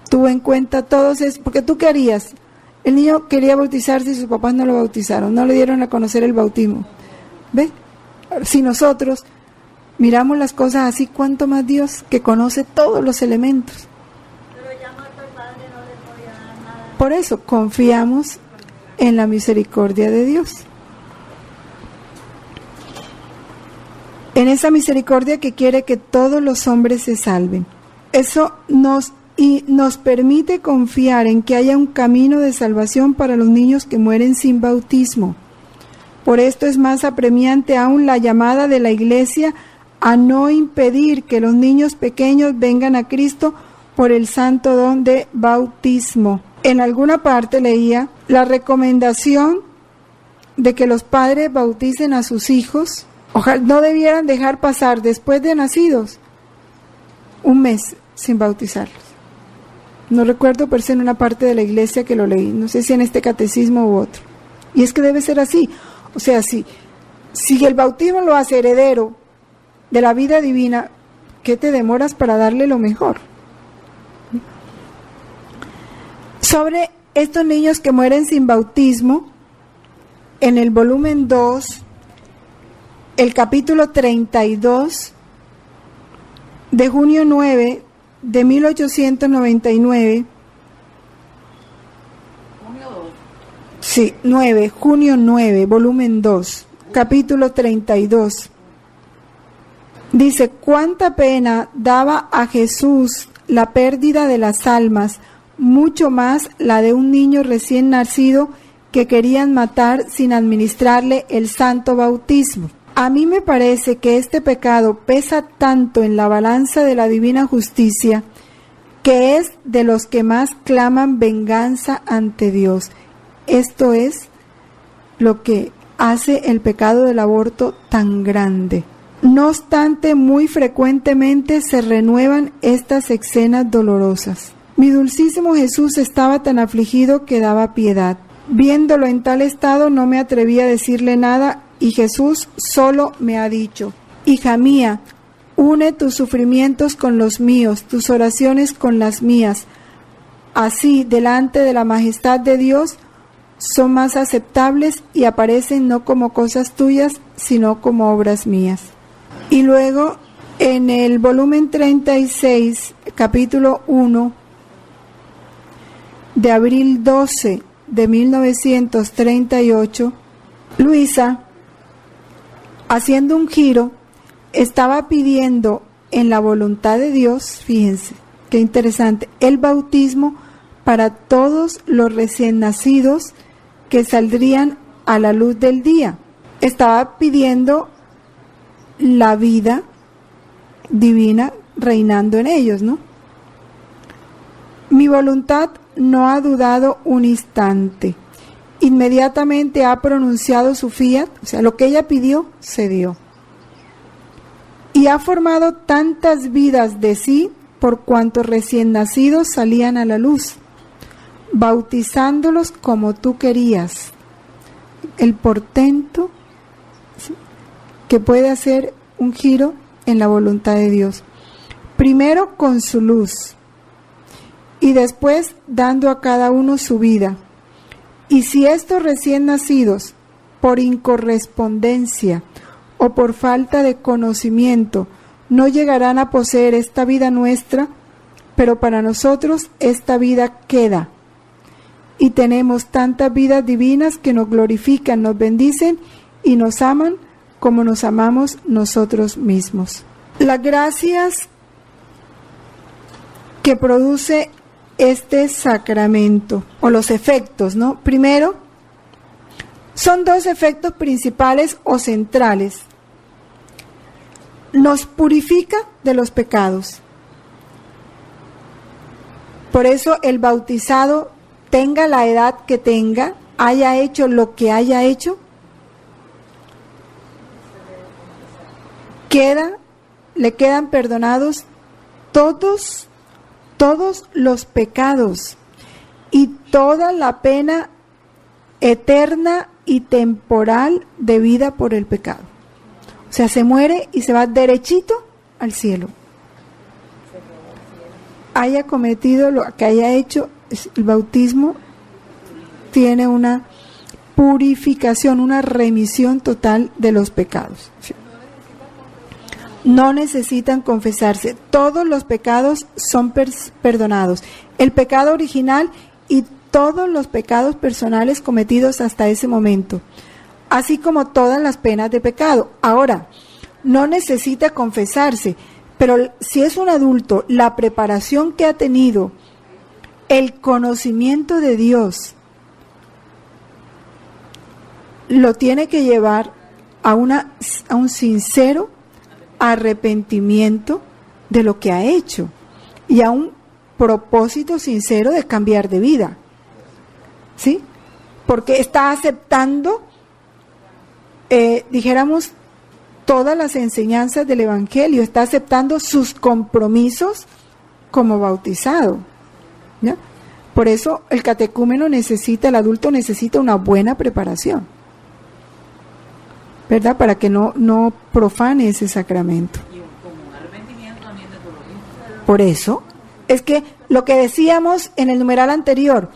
tuvo en cuenta todos esos, porque tú qué harías. El niño quería bautizarse y sus papás no lo bautizaron, no le dieron a conocer el bautismo. ¿Ve? Si nosotros miramos las cosas así, ¿cuánto más Dios, que conoce todos los elementos? Por eso confiamos en la misericordia de Dios. en esa misericordia que quiere que todos los hombres se salven. Eso nos permite confiar en que haya un camino de salvación para los niños que mueren sin bautismo. Por esto es más apremiante aún la llamada de la Iglesia a no impedir que los niños pequeños vengan a Cristo por el santo don de bautismo. En alguna parte leía la recomendación de que los padres bauticen a sus hijos. Ojalá no debieran dejar pasar después de nacidos un mes sin bautizarlos. No recuerdo, pero es en una parte de la iglesia que lo leí, no sé si en este catecismo u otro. Y es que debe ser así. O sea, si el bautismo lo hace heredero de la vida divina, ¿qué te demoras para darle lo mejor? Sobre estos niños que mueren sin bautismo, en el volumen 2, el capítulo 32, de junio 9 de 1899, sí, junio 9, volumen 2, capítulo 32, dice: cuánta pena daba a Jesús la pérdida de las almas, mucho más la de un niño recién nacido que querían matar sin administrarle el santo bautismo. A mí me parece que este pecado pesa tanto en la balanza de la divina justicia, que es de los que más claman venganza ante Dios. Esto es lo que hace el pecado del aborto tan grande. No obstante, muy frecuentemente se renuevan estas escenas dolorosas. Mi dulcísimo Jesús estaba tan afligido que daba piedad. Viéndolo en tal estado, no me atreví a decirle nada, y Jesús solo me ha dicho: hija mía, une tus sufrimientos con los míos, tus oraciones con las mías. Así, delante de la majestad de Dios, son más aceptables y aparecen no como cosas tuyas, sino como obras mías. Y luego, en el volumen 36, capítulo 1, de abril 12 de 1938, Luisa, haciendo un giro, estaba pidiendo en la voluntad de Dios, fíjense, qué interesante, el bautismo para todos los recién nacidos que saldrían a la luz del día. Estaba pidiendo la vida divina reinando en ellos, ¿no? Mi voluntad no ha dudado un instante. Inmediatamente ha pronunciado su fiat, o sea, lo que ella pidió, se dio. Y ha formado tantas vidas de sí por cuantos recién nacidos salían a la luz, bautizándolos como tú querías. El portento, ¿sí?, que puede hacer un giro en la voluntad de Dios. Primero con su luz y después dando a cada uno su vida. Y si estos recién nacidos, por incorrespondencia o por falta de conocimiento, no llegarán a poseer esta vida nuestra, pero para nosotros esta vida queda. Y tenemos tantas vidas divinas que nos glorifican, nos bendicen y nos aman como nos amamos nosotros mismos. Las gracias que produce este sacramento, o los efectos, ¿no? Primero, son dos efectos principales o centrales. Nos purifica de los pecados. Por eso el bautizado, tenga la edad que tenga, haya hecho lo que haya hecho, le quedan perdonados todos los pecados y toda la pena eterna y temporal debida por el pecado. O sea, se muere y se va derechito al cielo. Haya cometido lo que haya hecho, el bautismo tiene una purificación, una remisión total de los pecados. No necesitan confesarse, todos los pecados son perdonados, el pecado original y todos los pecados personales cometidos hasta ese momento, así como todas las penas de pecado. Ahora, no necesita confesarse, pero si es un adulto, la preparación que ha tenido, el conocimiento de Dios, lo tiene que llevar a un sincero arrepentimiento de lo que ha hecho y a un propósito sincero de cambiar de vida, ¿sí? Porque está aceptando, dijéramos, todas las enseñanzas del Evangelio, está aceptando sus compromisos como bautizado, ¿ya? Por eso el catecúmeno el adulto necesita una buena preparación, ¿verdad? Para que no profane ese sacramento. Y como un arrepentimiento también de todo lo que hizo. Por eso, es que lo que decíamos en el numeral anterior,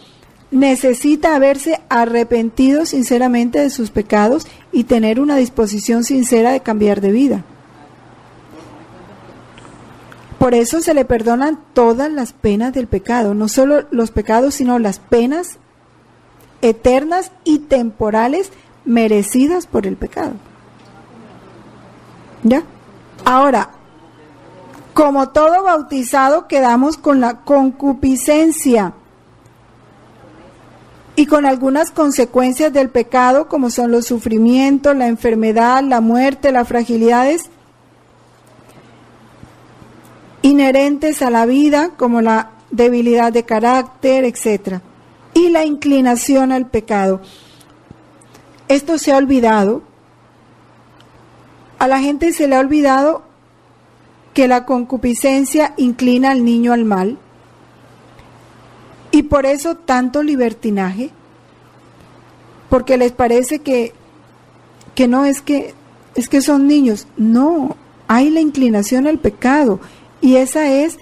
necesita haberse arrepentido sinceramente de sus pecados y tener una disposición sincera de cambiar de vida. Por eso se le perdonan todas las penas del pecado, no solo los pecados, sino las penas eternas y temporales merecidas por el pecado. ¿Ya? Ahora, como todo bautizado, quedamos con la concupiscencia y con algunas consecuencias del pecado, como son los sufrimientos, la enfermedad, la muerte, las fragilidades inherentes a la vida, como la debilidad de carácter, etc. Y la inclinación al pecado. Esto se ha olvidado. A la gente se le ha olvidado que la concupiscencia inclina al niño al mal. Y por eso tanto libertinaje, porque les parece que no, es que son niños. No, hay la inclinación al pecado, y esa es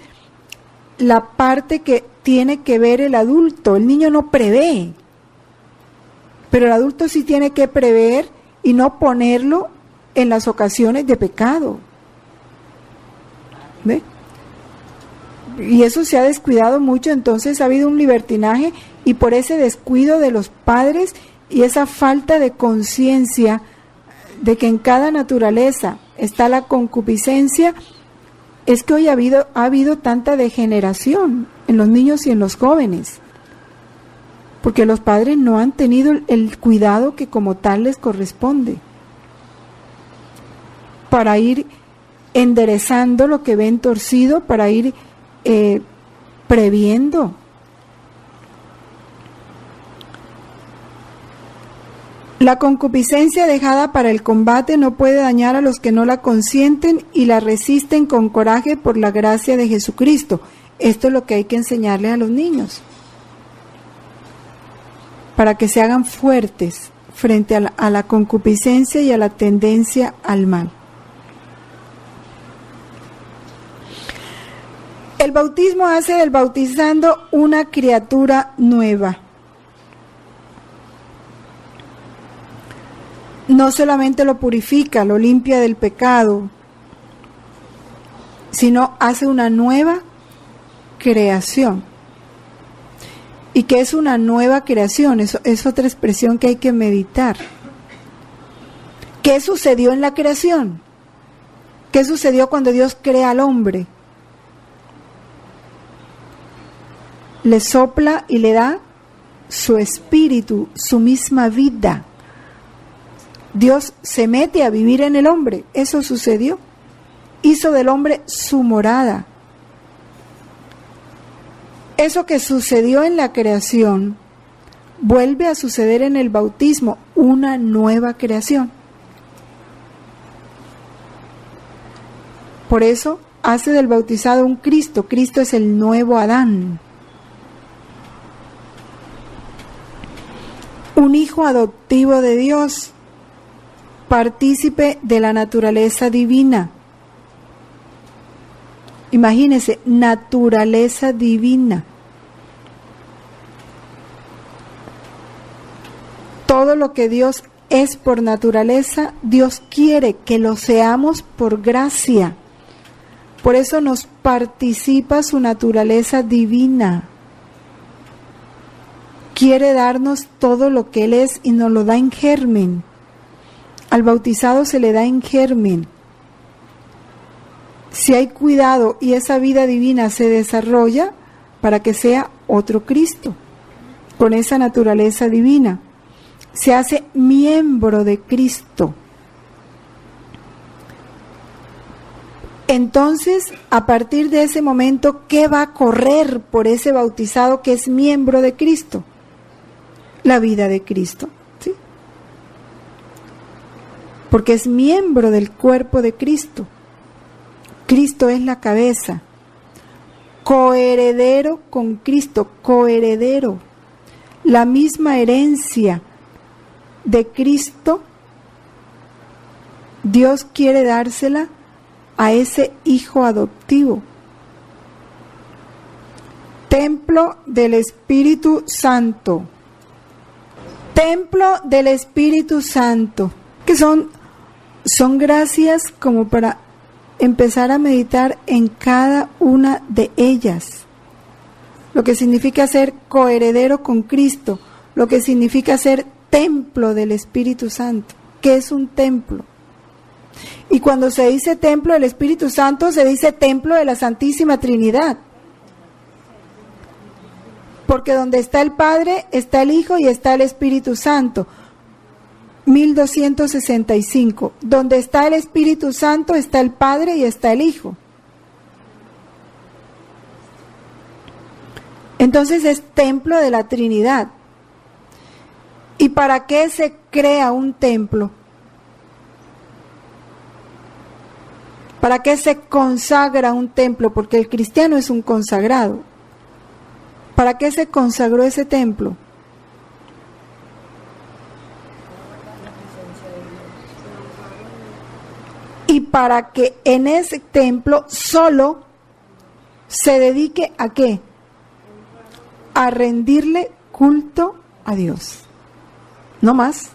la parte que tiene que ver el adulto. El niño no prevé, pero el adulto sí tiene que prever y no ponerlo en las ocasiones de pecado. ¿Ve? Y eso se ha descuidado mucho, entonces ha habido un libertinaje, y por ese descuido de los padres y esa falta de conciencia de que en cada naturaleza está la concupiscencia, es que hoy ha habido tanta degeneración en los niños y en los jóvenes, porque los padres no han tenido el cuidado que como tal les corresponde para ir enderezando lo que ven torcido, para ir previendo. La concupiscencia dejada para el combate no puede dañar a los que no la consienten y la resisten con coraje por la gracia de Jesucristo. Esto es lo que hay que enseñarles a los niños, para que se hagan fuertes frente a la concupiscencia y a la tendencia al mal. El bautismo hace del bautizando una criatura nueva. No solamente lo purifica, lo limpia del pecado, sino hace una nueva creación. ¿Y qué es una nueva creación? Eso es otra expresión que hay que meditar. ¿Qué sucedió en la creación? ¿Qué sucedió cuando Dios crea al hombre? Le sopla y le da su espíritu, su misma vida. Dios se mete a vivir en el hombre, eso sucedió. Hizo del hombre su morada. Eso que sucedió en la creación vuelve a suceder en el bautismo, una nueva creación. Por eso hace del bautizado un Cristo. Cristo es el nuevo Adán. Un hijo adoptivo de Dios, partícipe de la naturaleza divina. Imagínense, naturaleza divina. Todo lo que Dios es por naturaleza, Dios quiere que lo seamos por gracia. Por eso nos participa su naturaleza divina. Quiere darnos todo lo que Él es y nos lo da en germen. Al bautizado se le da en germen. si hay cuidado y esa vida divina se desarrolla para que sea otro Cristo, con esa naturaleza divina, se hace miembro de Cristo. Entonces, a partir de ese momento, ¿qué va a correr por ese bautizado que es miembro de Cristo? La vida de Cristo, ¿sí? Porque es miembro del cuerpo de Cristo. Cristo es la cabeza. Coheredero con Cristo, coheredero. La misma herencia de Cristo, Dios quiere dársela a ese hijo adoptivo. Templo del Espíritu Santo. Templo del Espíritu Santo, que son gracias como para empezar a meditar en cada una de ellas. Lo que significa ser coheredero con Cristo, lo que significa ser templo del Espíritu Santo. ¿Qué es un templo? Y cuando se dice templo del Espíritu Santo, se dice templo de la Santísima Trinidad. Porque donde está el Padre, está el Hijo y está el Espíritu Santo. 1265. Donde está el Espíritu Santo, está el Padre y está el Hijo. Entonces es templo de la Trinidad. ¿Y para qué se crea un templo? ¿Para qué se consagra un templo? Porque el cristiano es un consagrado. ¿Para qué se consagró ese templo? Y para que en ese templo solo se dedique ¿a qué? A rendirle culto a Dios. No más.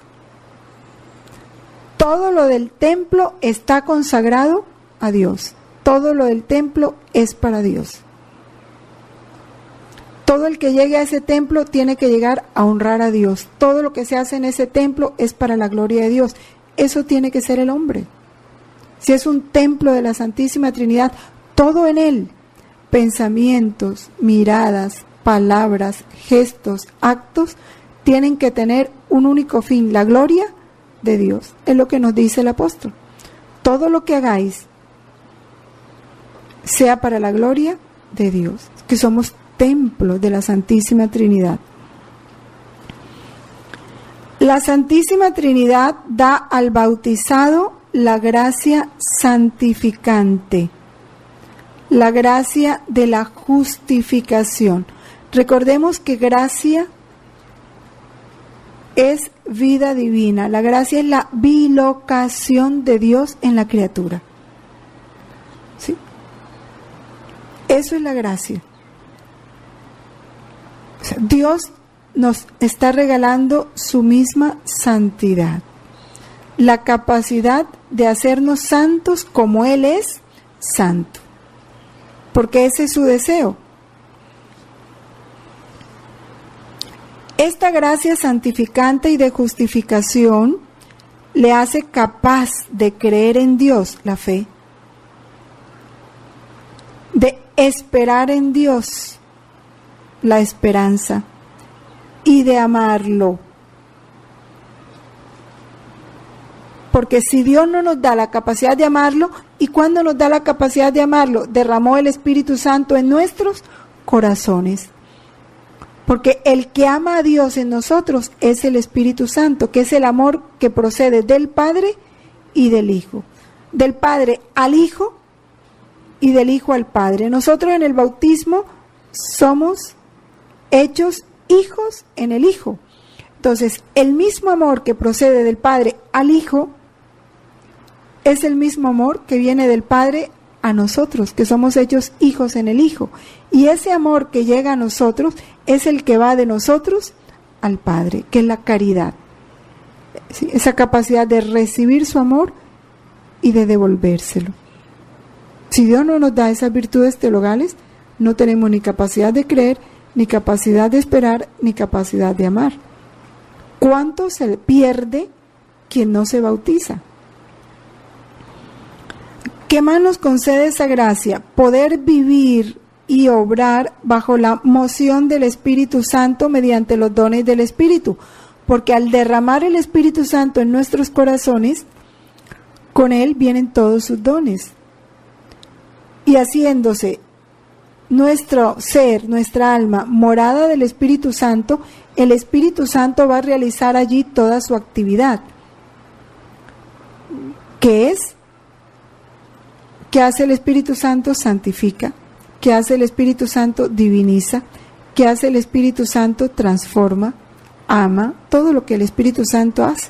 Todo lo del templo está consagrado a Dios. Todo lo del templo es para Dios. Todo el que llegue a ese templo tiene que llegar a honrar a Dios. Todo lo que se hace en ese templo es para la gloria de Dios. Eso tiene que ser el hombre. Si es un templo de la Santísima Trinidad, todo en él, pensamientos, miradas, palabras, gestos, actos, tienen que tener un único fin, la gloria de Dios. Es lo que nos dice el apóstol. Todo lo que hagáis sea para la gloria de Dios, que somos templo de la Santísima Trinidad. La Santísima Trinidad da al bautizado la gracia santificante, la gracia de la justificación. Recordemos que gracia es vida divina, la gracia es la bilocación de Dios en la criatura. ¿Sí? Eso es la gracia. O sea, Dios nos está regalando su misma santidad, la capacidad de hacernos santos como Él es santo, porque ese es su deseo. Esta gracia santificante y de justificación le hace capaz de creer en Dios, la fe, de esperar en Dios, la esperanza, y de amarlo. Porque si Dios no nos da la capacidad de amarlo, ¿y cuándo nos da la capacidad de amarlo? Derramó el Espíritu Santo en nuestros corazones. Porque el que ama a Dios en nosotros es el Espíritu Santo, que es el amor que procede del Padre y del Hijo. Del Padre al Hijo y del Hijo al Padre. Nosotros en el bautismo somos hechos hijos en el Hijo. Entonces, el mismo amor que procede del Padre al Hijo es el mismo amor que viene del Padre a nosotros, que somos hechos hijos en el Hijo. Y ese amor que llega a nosotros es el que va de nosotros al Padre, que es la caridad. ¿Sí? Esa capacidad de recibir su amor y de devolvérselo. Si Dios no nos da esas virtudes teologales, no tenemos ni capacidad de creer, ni capacidad de esperar, ni capacidad de amar. ¿Cuánto se pierde quien no se bautiza? ¿Qué más nos concede esa gracia? Poder vivir y obrar bajo la moción del Espíritu Santo mediante los dones del Espíritu, porque al derramar el Espíritu Santo en nuestros corazones, con él vienen todos sus dones. Y haciéndose nuestro ser, nuestra alma, morada del Espíritu Santo, el Espíritu Santo va a realizar allí toda su actividad. ¿Qué es? ¿Qué hace el Espíritu Santo? Santifica. ¿Qué hace el Espíritu Santo? Diviniza. ¿Qué hace el Espíritu Santo? Transforma, ama, todo lo que el Espíritu Santo hace.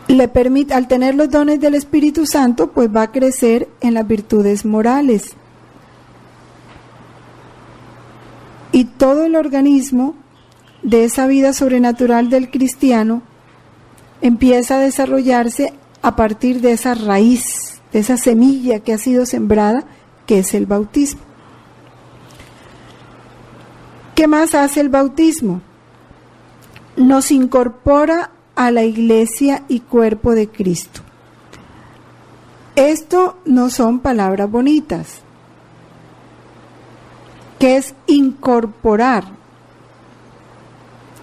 Le permite, al tener los dones del Espíritu Santo, pues va a crecer en las virtudes morales. Y todo el organismo de esa vida sobrenatural del cristiano empieza a desarrollarse a partir de esa raíz, de esa semilla que ha sido sembrada, que es el bautismo. ¿Qué más hace el bautismo? Nos incorpora a la iglesia y cuerpo de Cristo. Esto no son palabras bonitas. ¿Qué es incorporar?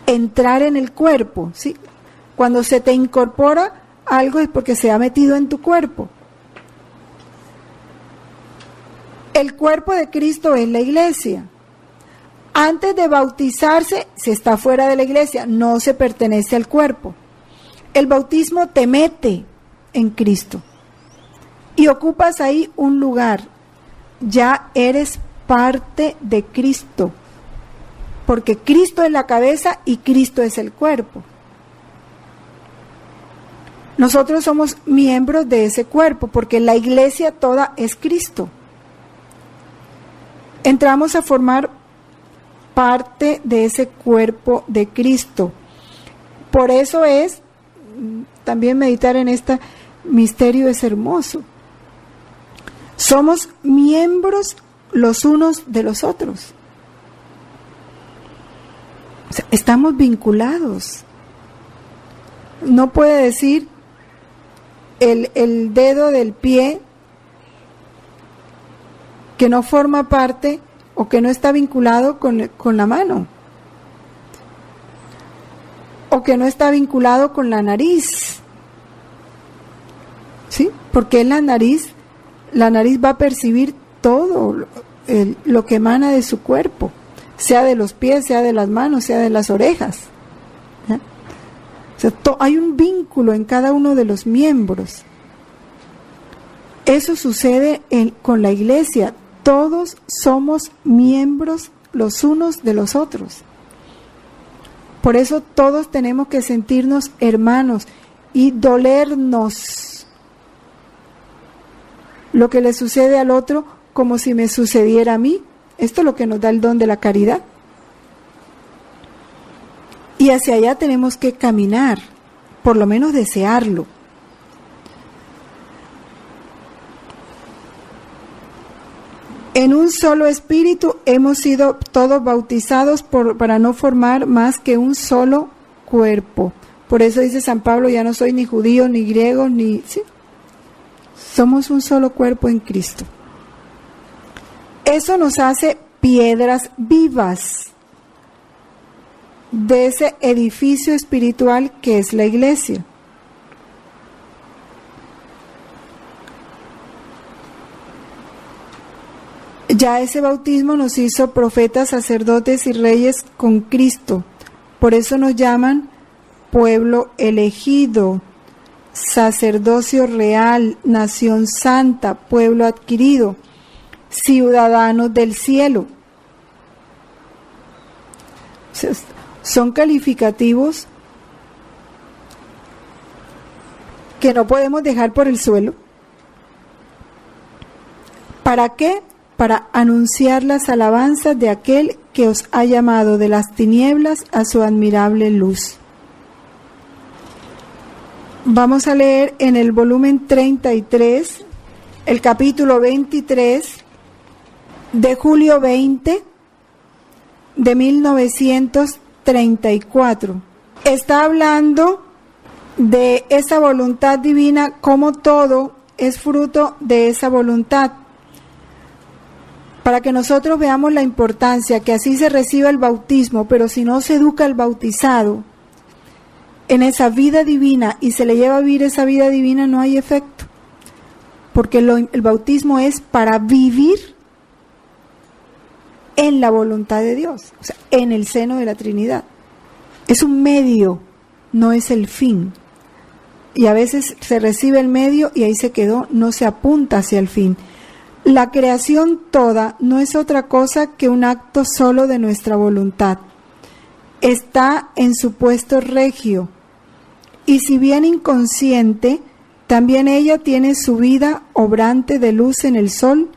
Entrar en el cuerpo, ¿sí? Cuando se te incorpora algo es porque se ha metido en tu cuerpo. El cuerpo de Cristo es la iglesia. Antes de bautizarse, se está fuera de la iglesia, no se pertenece al cuerpo. El bautismo te mete en Cristo y ocupas ahí un lugar. Ya eres parte de Cristo, porque Cristo es la cabeza y Cristo es el cuerpo. Nosotros somos miembros de ese cuerpo, porque la iglesia toda es Cristo. Entramos a formar parte de ese cuerpo de Cristo. Por eso es, también meditar en este misterio es hermoso. Somos miembros los unos de los otros. O sea, estamos vinculados. No puede decir el dedo del pie que no forma parte o que no está vinculado con la mano, o que no está vinculado con la nariz, ¿sí? Porque la nariz va a percibir todo lo que emana de su cuerpo, sea de los pies, sea de las manos, sea de las orejas. O sea, hay un vínculo en cada uno de los miembros. Eso sucede con la iglesia. Todos somos miembros los unos de los otros. Por eso todos tenemos que sentirnos hermanos y dolernos lo que le sucede al otro como si me sucediera a mí. Esto es lo que nos da el don de la caridad. Y hacia allá tenemos que caminar, por lo menos desearlo. En un solo espíritu hemos sido todos bautizados para no formar más que un solo cuerpo. Por eso dice San Pablo, ya no soy ni judío, ni griego, ¿sí? Somos un solo cuerpo en Cristo. Eso nos hace piedras vivas de ese edificio espiritual que es la iglesia. Ya ese bautismo nos hizo profetas, sacerdotes y reyes con Cristo. Por eso nos llaman pueblo elegido, sacerdocio real, nación santa, pueblo adquirido, ciudadanos del cielo. O sea, son calificativos que no podemos dejar por el suelo. ¿Para qué? Para anunciar las alabanzas de aquel que os ha llamado de las tinieblas a su admirable luz. Vamos a leer en el volumen 33, el capítulo 23, de julio 20 de 1934. Está hablando de esa voluntad divina, como todo es fruto de esa voluntad. Para que nosotros veamos la importancia, que así se reciba el bautismo, pero si no se educa al bautizado en esa vida divina y se le lleva a vivir esa vida divina, no hay efecto. Porque el bautismo es para vivir en la voluntad de Dios, o sea, en el seno de la Trinidad. Es un medio, no es el fin. Y a veces se recibe el medio y ahí se quedó, no se apunta hacia el fin. La creación toda no es otra cosa que un acto solo de nuestra voluntad. Está en su puesto regio, y si bien inconsciente, también ella tiene su vida obrante de luz en el sol,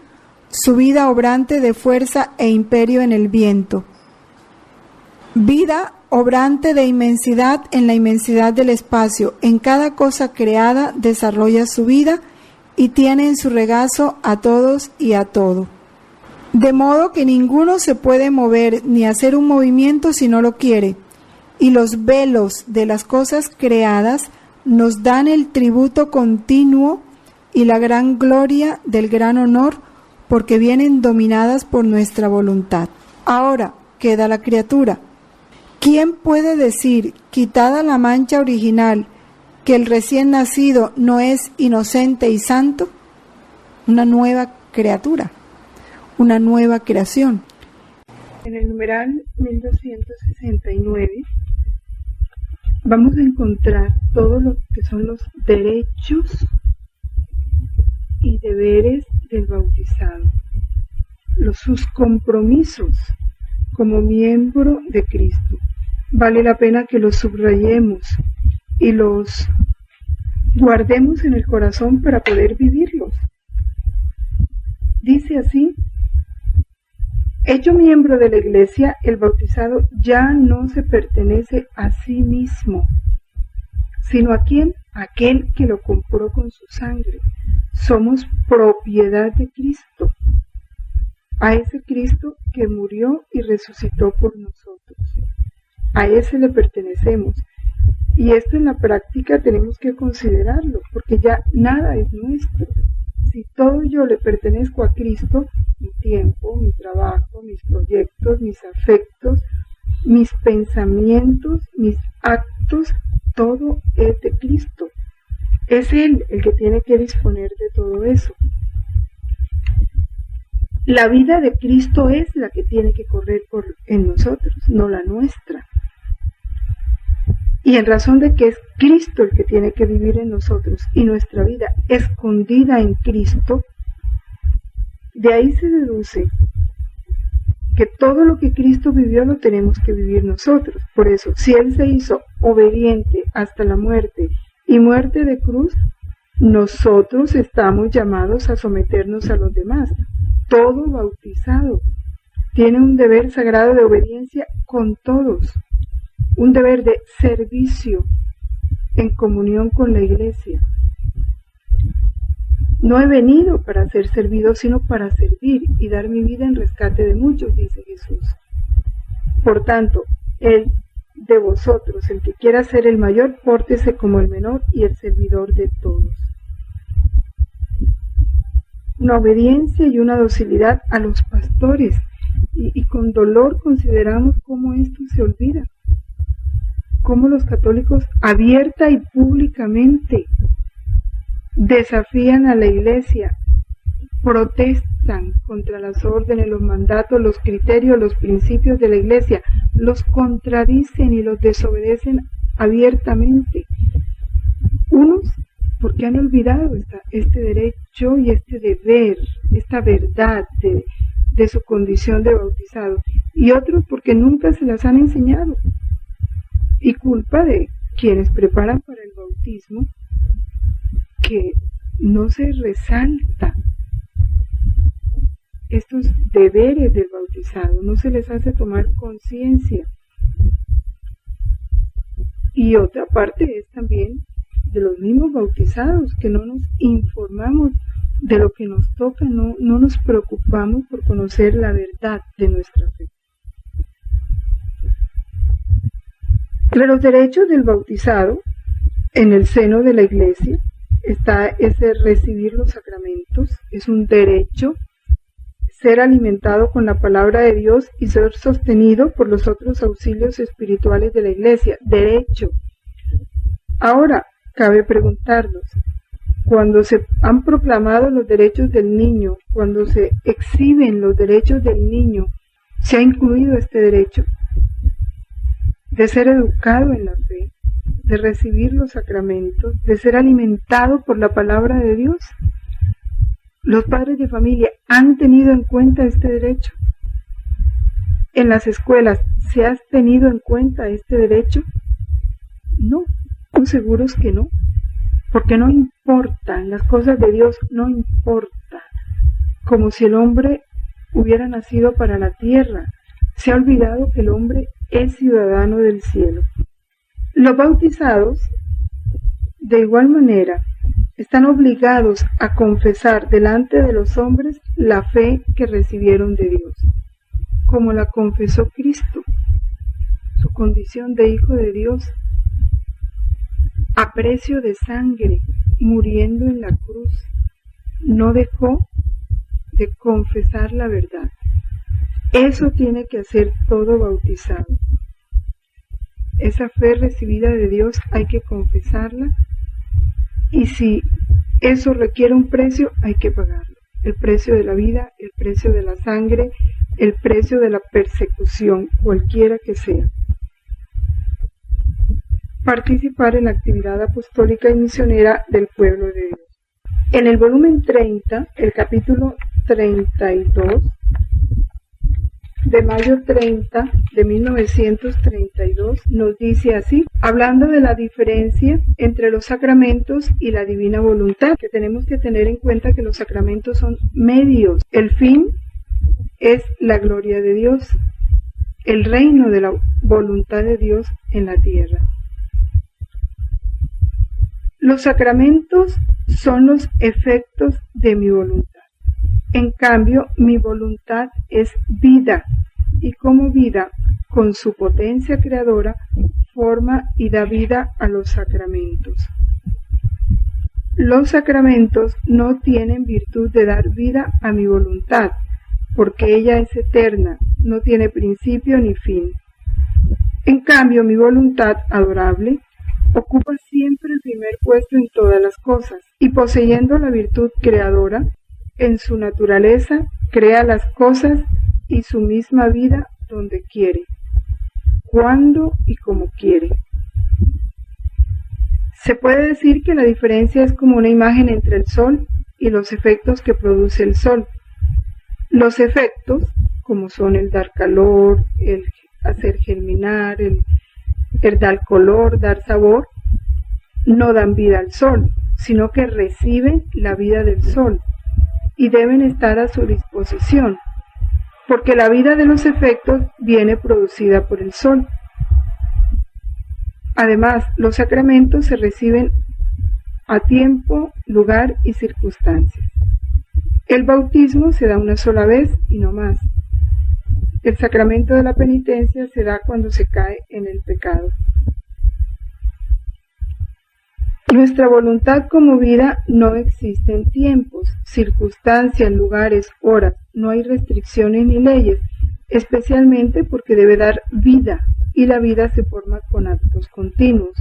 su vida obrante de fuerza e imperio en el viento. Vida obrante de inmensidad en la inmensidad del espacio. En cada cosa creada desarrolla su vida y tiene en su regazo a todos y a todo. De modo que ninguno se puede mover ni hacer un movimiento si no lo quiere. Y los velos de las cosas creadas nos dan el tributo continuo y la gran gloria del gran honor, porque vienen dominadas por nuestra voluntad. Ahora queda la criatura. ¿Quién puede decir, quitada la mancha original, que el recién nacido no es inocente y santo? Una nueva criatura, una nueva creación. En el numeral 1269 vamos a encontrar todo lo que son los derechos y deberes del bautizado, sus compromisos como miembro de Cristo. Vale la pena que los subrayemos y los guardemos en el corazón para poder vivirlos. Dice así: hecho miembro de la Iglesia, el bautizado ya no se pertenece a sí mismo, sino a ¿quién? Aquel que lo compró con su sangre. Somos propiedad de Cristo, a ese Cristo que murió y resucitó por nosotros. A ese le pertenecemos. Y esto en la práctica tenemos que considerarlo, porque ya nada es nuestro. Si todo yo le pertenezco a Cristo, mi tiempo, mi trabajo, mis proyectos, mis afectos, mis pensamientos, mis actos, todo es de Cristo. Es Él el que tiene que disponer de todo eso. La vida de Cristo es la que tiene que correr en nosotros, no la nuestra. Y en razón de que es Cristo el que tiene que vivir en nosotros y nuestra vida escondida en Cristo, de ahí se deduce que todo lo que Cristo vivió lo tenemos que vivir nosotros. Por eso, si Él se hizo obediente hasta la muerte y muerte de cruz, nosotros estamos llamados a someternos a los demás. Todo bautizado tiene un deber sagrado de obediencia con todos, un deber de servicio en comunión con la Iglesia. No he venido para ser servido, sino para servir y dar mi vida en rescate de muchos, dice Jesús. Por tanto, el de vosotros, el que quiera ser el mayor, pórtese como el menor y el servidor de todos. Una obediencia y una docilidad a los pastores, y con dolor consideramos cómo esto se olvida, cómo los católicos abierta y públicamente desafían a la Iglesia, protestan contra las órdenes, los mandatos, los criterios, los principios de la Iglesia, los contradicen y los desobedecen abiertamente. Unos porque han olvidado este derecho y este deber, esta verdad de su condición de bautizado, y otros porque nunca se las han enseñado, y culpa de quienes preparan para el bautismo, que no se resalta estos deberes del bautizado, no se les hace tomar conciencia. Y otra parte es también de los mismos bautizados, que no nos informamos de lo que nos toca, no nos preocupamos por conocer la verdad de nuestra fe. De los derechos del bautizado, en el seno de la iglesia está ese recibir los sacramentos, es un derecho, ser alimentado con la palabra de Dios y ser sostenido por los otros auxilios espirituales de la iglesia, derecho. Ahora, cabe preguntarnos, cuando se han proclamado los derechos del niño, cuando se exhiben los derechos del niño, ¿se ha incluido este derecho de ser educado en la fe, de recibir los sacramentos, de ser alimentado por la palabra de Dios? ¿Los padres de familia han tenido en cuenta este derecho? ¿En las escuelas se ha tenido en cuenta este derecho? No, estamos seguros que no, porque no importan, las cosas de Dios no importan, como si el hombre hubiera nacido para la tierra. Se ha olvidado que el hombre es ciudadano del cielo. Los bautizados, de igual manera, están obligados a confesar delante de los hombres la fe que recibieron de Dios, como la confesó Cristo, su condición de Hijo de Dios, a precio de sangre, muriendo en la cruz. No dejó de confesar la verdad. Eso tiene que hacer todo bautizado. Esa fe recibida de Dios hay que confesarla, y si eso requiere un precio, hay que pagarlo. El precio de la vida, el precio de la sangre, el precio de la persecución, cualquiera que sea. Participar en la actividad apostólica y misionera del pueblo de Dios. En el volumen 30, el capítulo 32, de mayo 30 de 1932, nos dice así, hablando de la diferencia entre los sacramentos y la divina voluntad, que tenemos que tener en cuenta que los sacramentos son medios. El fin es la gloria de Dios, el reino de la voluntad de Dios en la tierra. Los sacramentos son los efectos de mi voluntad. En cambio, mi voluntad es vida, y como vida, con su potencia creadora, forma y da vida a los sacramentos. Los sacramentos no tienen virtud de dar vida a mi voluntad, porque ella es eterna, no tiene principio ni fin. En cambio, mi voluntad adorable ocupa siempre el primer puesto en todas las cosas, y poseyendo la virtud creadora, en su naturaleza crea las cosas y su misma vida donde quiere, cuando y como quiere. Se puede decir que la diferencia es como una imagen entre el sol y los efectos que produce el sol. Los efectos, como son el dar calor, el hacer germinar, el dar color, dar sabor, no dan vida al sol, sino que reciben la vida del sol y deben estar a su disposición, porque la vida de los efectos viene producida por el sol. Además, los sacramentos se reciben a tiempo, lugar y circunstancias. El bautismo se da una sola vez y no más. El sacramento de la penitencia se da cuando se cae en el pecado. Nuestra voluntad como vida no existe en tiempos, circunstancias, lugares, horas, no hay restricciones ni leyes, especialmente porque debe dar vida, y la vida se forma con actos continuos.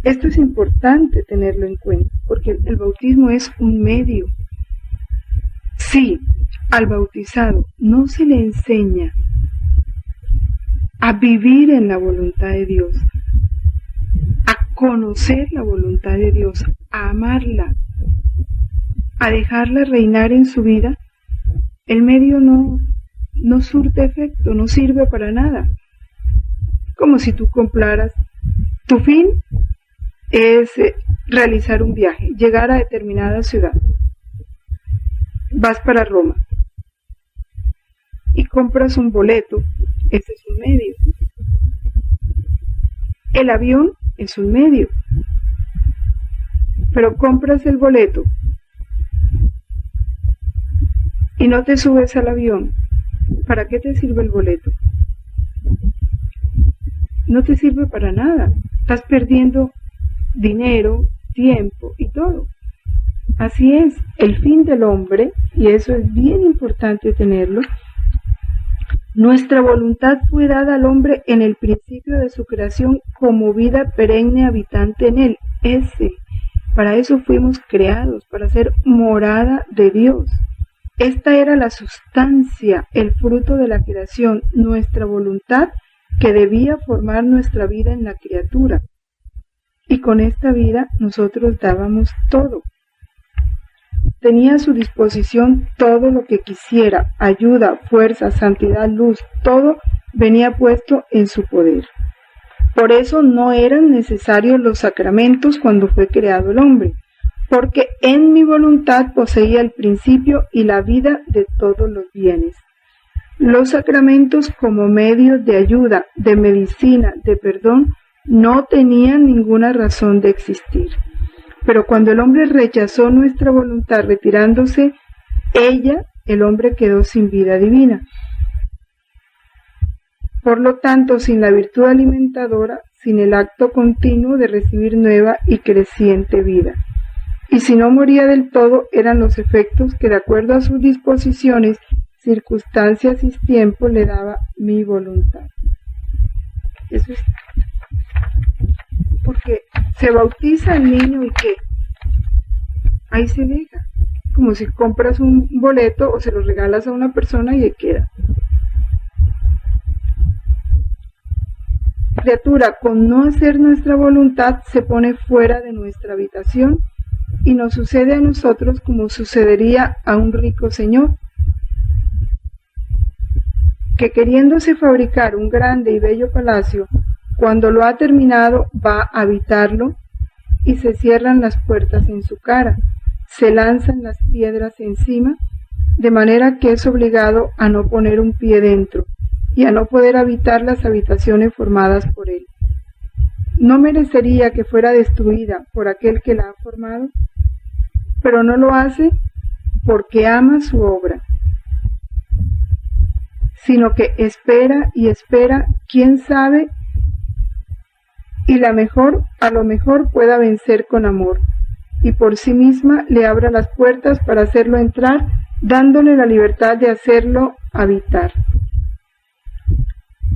Esto es importante tenerlo en cuenta, porque el bautismo es un medio. Si al bautizado no se le enseña a vivir en la voluntad de Dios, a conocer la voluntad de Dios, a amarla, a dejarla reinar en su vida, el medio no surte efecto, no sirve para nada. Como si tú compraras, tu fin es realizar un viaje, llegar a determinada ciudad. Vas para Roma y compras un boleto, ese es un medio. El avión es un medio, pero compras el boleto y no te subes al avión. ¿Para qué te sirve el boleto? no te sirve para nada. Estás perdiendo dinero, tiempo y todo. Así es, el fin del hombre, y eso es bien importante tenerlo, nuestra voluntad fue dada al hombre en el principio de su creación como vida perenne habitante en él. Para eso fuimos creados, para ser morada de Dios. Esta era la sustancia, el fruto de la creación, nuestra voluntad que debía formar nuestra vida en la criatura. Y con esta vida nosotros dábamos todo. Tenía a su disposición todo lo que quisiera, ayuda, fuerza, santidad, luz, todo venía puesto en su poder. Por eso no eran necesarios los sacramentos cuando fue creado el hombre, porque en mi voluntad poseía el principio y la vida de todos los bienes. Los sacramentos como medios de ayuda, de medicina, de perdón, no tenían ninguna razón de existir. Pero cuando el hombre rechazó nuestra voluntad retirándose, el hombre quedó sin vida divina. Por lo tanto, sin la virtud alimentadora, sin el acto continuo de recibir nueva y creciente vida. Y si no moría del todo, eran los efectos que de acuerdo a sus disposiciones, circunstancias y tiempo le daba mi voluntad. Eso es. Porque se bautiza el niño y ¿qué? Ahí se deja. Como si compras un boleto o se lo regalas a una persona y ahí queda. La criatura, con no hacer nuestra voluntad, se pone fuera de nuestra habitación y nos sucede a nosotros como sucedería a un rico señor, que queriéndose fabricar un grande y bello palacio, cuando lo ha terminado va a habitarlo y se cierran las puertas en su cara, se lanzan las piedras encima, de manera que es obligado a no poner un pie dentro y a no poder habitar las habitaciones formadas por él. ¿No merecería que fuera destruida por aquel que la ha formado? Pero no lo hace porque ama su obra, sino que espera y espera, quién sabe, y a lo mejor pueda vencer con amor, y por sí misma le abra las puertas para hacerlo entrar, dándole la libertad de hacerlo habitar.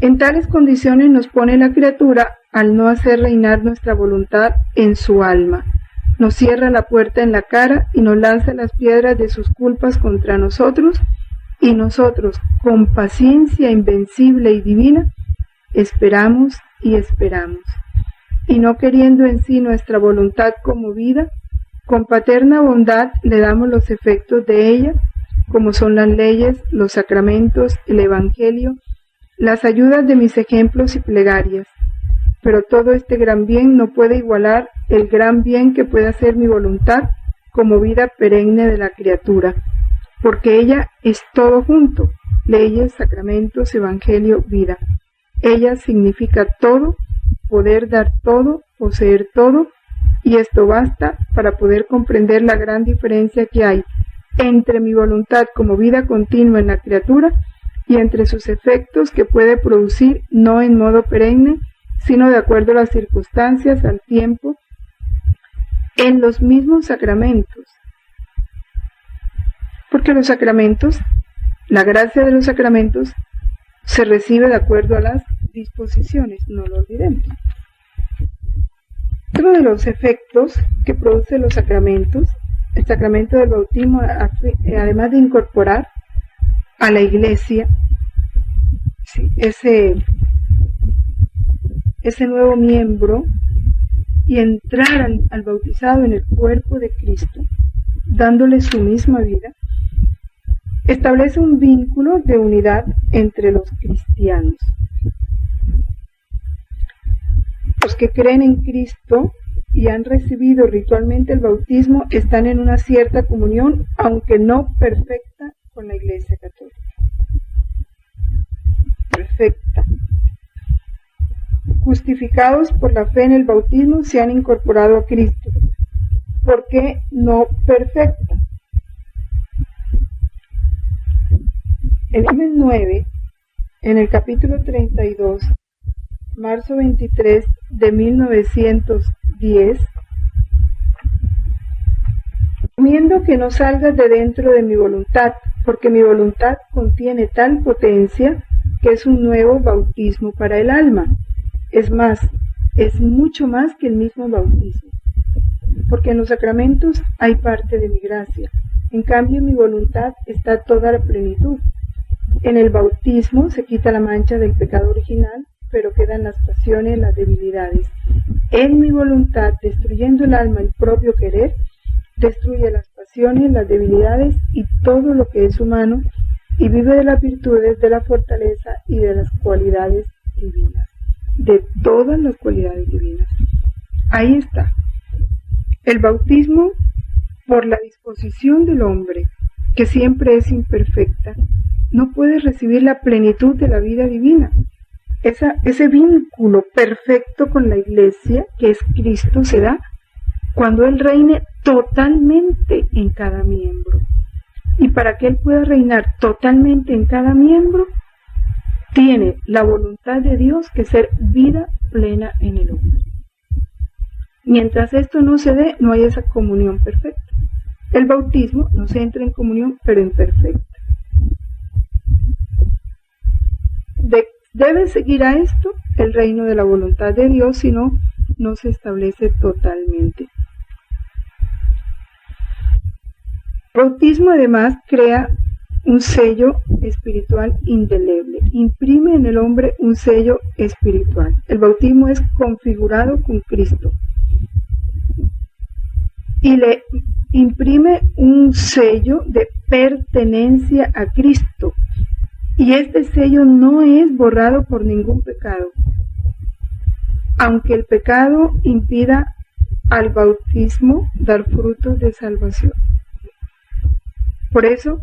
En tales condiciones nos pone la criatura al no hacer reinar nuestra voluntad en su alma. Nos cierra la puerta en la cara y nos lanza las piedras de sus culpas contra nosotros, y nosotros, con paciencia invencible y divina, esperamos y esperamos. Y no queriendo en sí nuestra voluntad como vida, con paterna bondad le damos los efectos de ella, como son las leyes, los sacramentos, el evangelio, las ayudas de mis ejemplos y plegarias. Pero todo este gran bien no puede igualar el gran bien que puede hacer mi voluntad como vida perenne de la criatura, porque ella es todo junto, leyes, sacramentos, evangelio, vida. Ella significa todo, poder dar todo, poseer todo, y esto basta para poder comprender la gran diferencia que hay entre mi voluntad como vida continua en la criatura y entre sus efectos que puede producir no en modo perenne, sino de acuerdo a las circunstancias, al tiempo, en los mismos sacramentos. Porque los sacramentos, la gracia de los sacramentos, se recibe de acuerdo a las disposiciones, no lo olvidemos. Otro de los efectos que producen los sacramentos, el sacramento del bautismo, además de incorporar a la iglesia, sí, ese nuevo miembro, y entrar al bautizado en el cuerpo de Cristo, dándole su misma vida, establece un vínculo de unidad entre los cristianos. Los que creen en Cristo y han recibido ritualmente el bautismo están en una cierta comunión, aunque no perfecta, con la Iglesia Católica. Perfecta. Justificados por la fe en el bautismo, se han incorporado a Cristo. ¿Por qué no perfecta? En el 9, en el capítulo 32, marzo 23 de 1910, recomiendo que no salgas de dentro de mi voluntad, porque mi voluntad contiene tal potencia que es un nuevo bautismo para el alma. Es más, es mucho más que el mismo bautismo, porque en los sacramentos hay parte de mi gracia. En cambio, en mi voluntad está toda la plenitud. En el bautismo se quita la mancha del pecado original, pero quedan las pasiones, las debilidades. En mi voluntad, destruyendo el alma, el propio querer, destruye las pasiones, las debilidades y todo lo que es humano, y vive de las virtudes, de la fortaleza y de las cualidades divinas. De todas las cualidades divinas. Ahí está. El bautismo, por la disposición del hombre, que siempre es imperfecta, no puede recibir la plenitud de la vida divina. Ese vínculo perfecto con la Iglesia, que es Cristo, se da cuando Él reine totalmente en cada miembro. Y para que Él pueda reinar totalmente en cada miembro, tiene la voluntad de Dios que ser vida plena en el hombre. Mientras esto no se dé, no hay esa comunión perfecta. El bautismo no se entra en comunión, pero imperfecta. Debe seguir a esto el reino de la voluntad de Dios, si no, no se establece totalmente. El bautismo además crea un sello espiritual indeleble, imprime en el hombre un sello espiritual. El bautismo es configurado con Cristo y le imprime un sello de pertenencia a Cristo, y este sello no es borrado por ningún pecado, aunque el pecado impida al bautismo dar frutos de salvación. Por eso,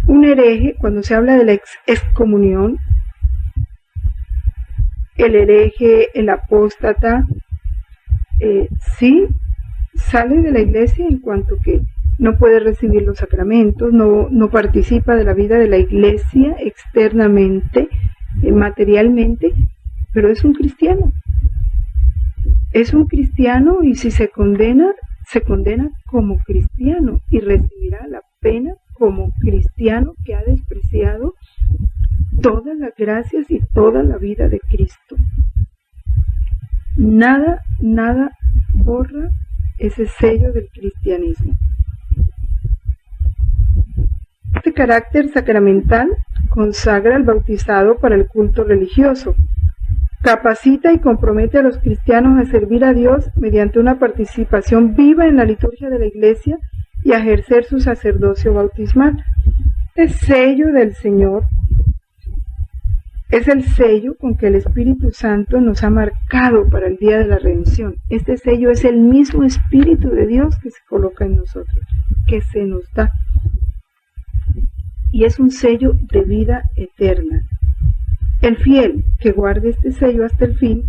un hereje, cuando se habla de la excomunión, el hereje, el apóstata, sí sale de la iglesia en cuanto que no puede recibir los sacramentos, no participa de la vida de la iglesia externamente, materialmente, pero es un cristiano. Es un cristiano, y si se condena como cristiano y recibirá la pena como cristiano que ha despreciado todas las gracias y toda la vida de Cristo. Nada borra ese sello del cristianismo. Este carácter sacramental consagra al bautizado para el culto religioso, capacita y compromete a los cristianos a servir a Dios mediante una participación viva en la liturgia de la Iglesia y a ejercer su sacerdocio bautismal. Este sello del Señor es el sello con que el Espíritu Santo nos ha marcado para el día de la redención. Este sello es el mismo Espíritu de Dios que se coloca en nosotros, que se nos da. Y es un sello de vida eterna. El fiel que guarde este sello hasta el fin,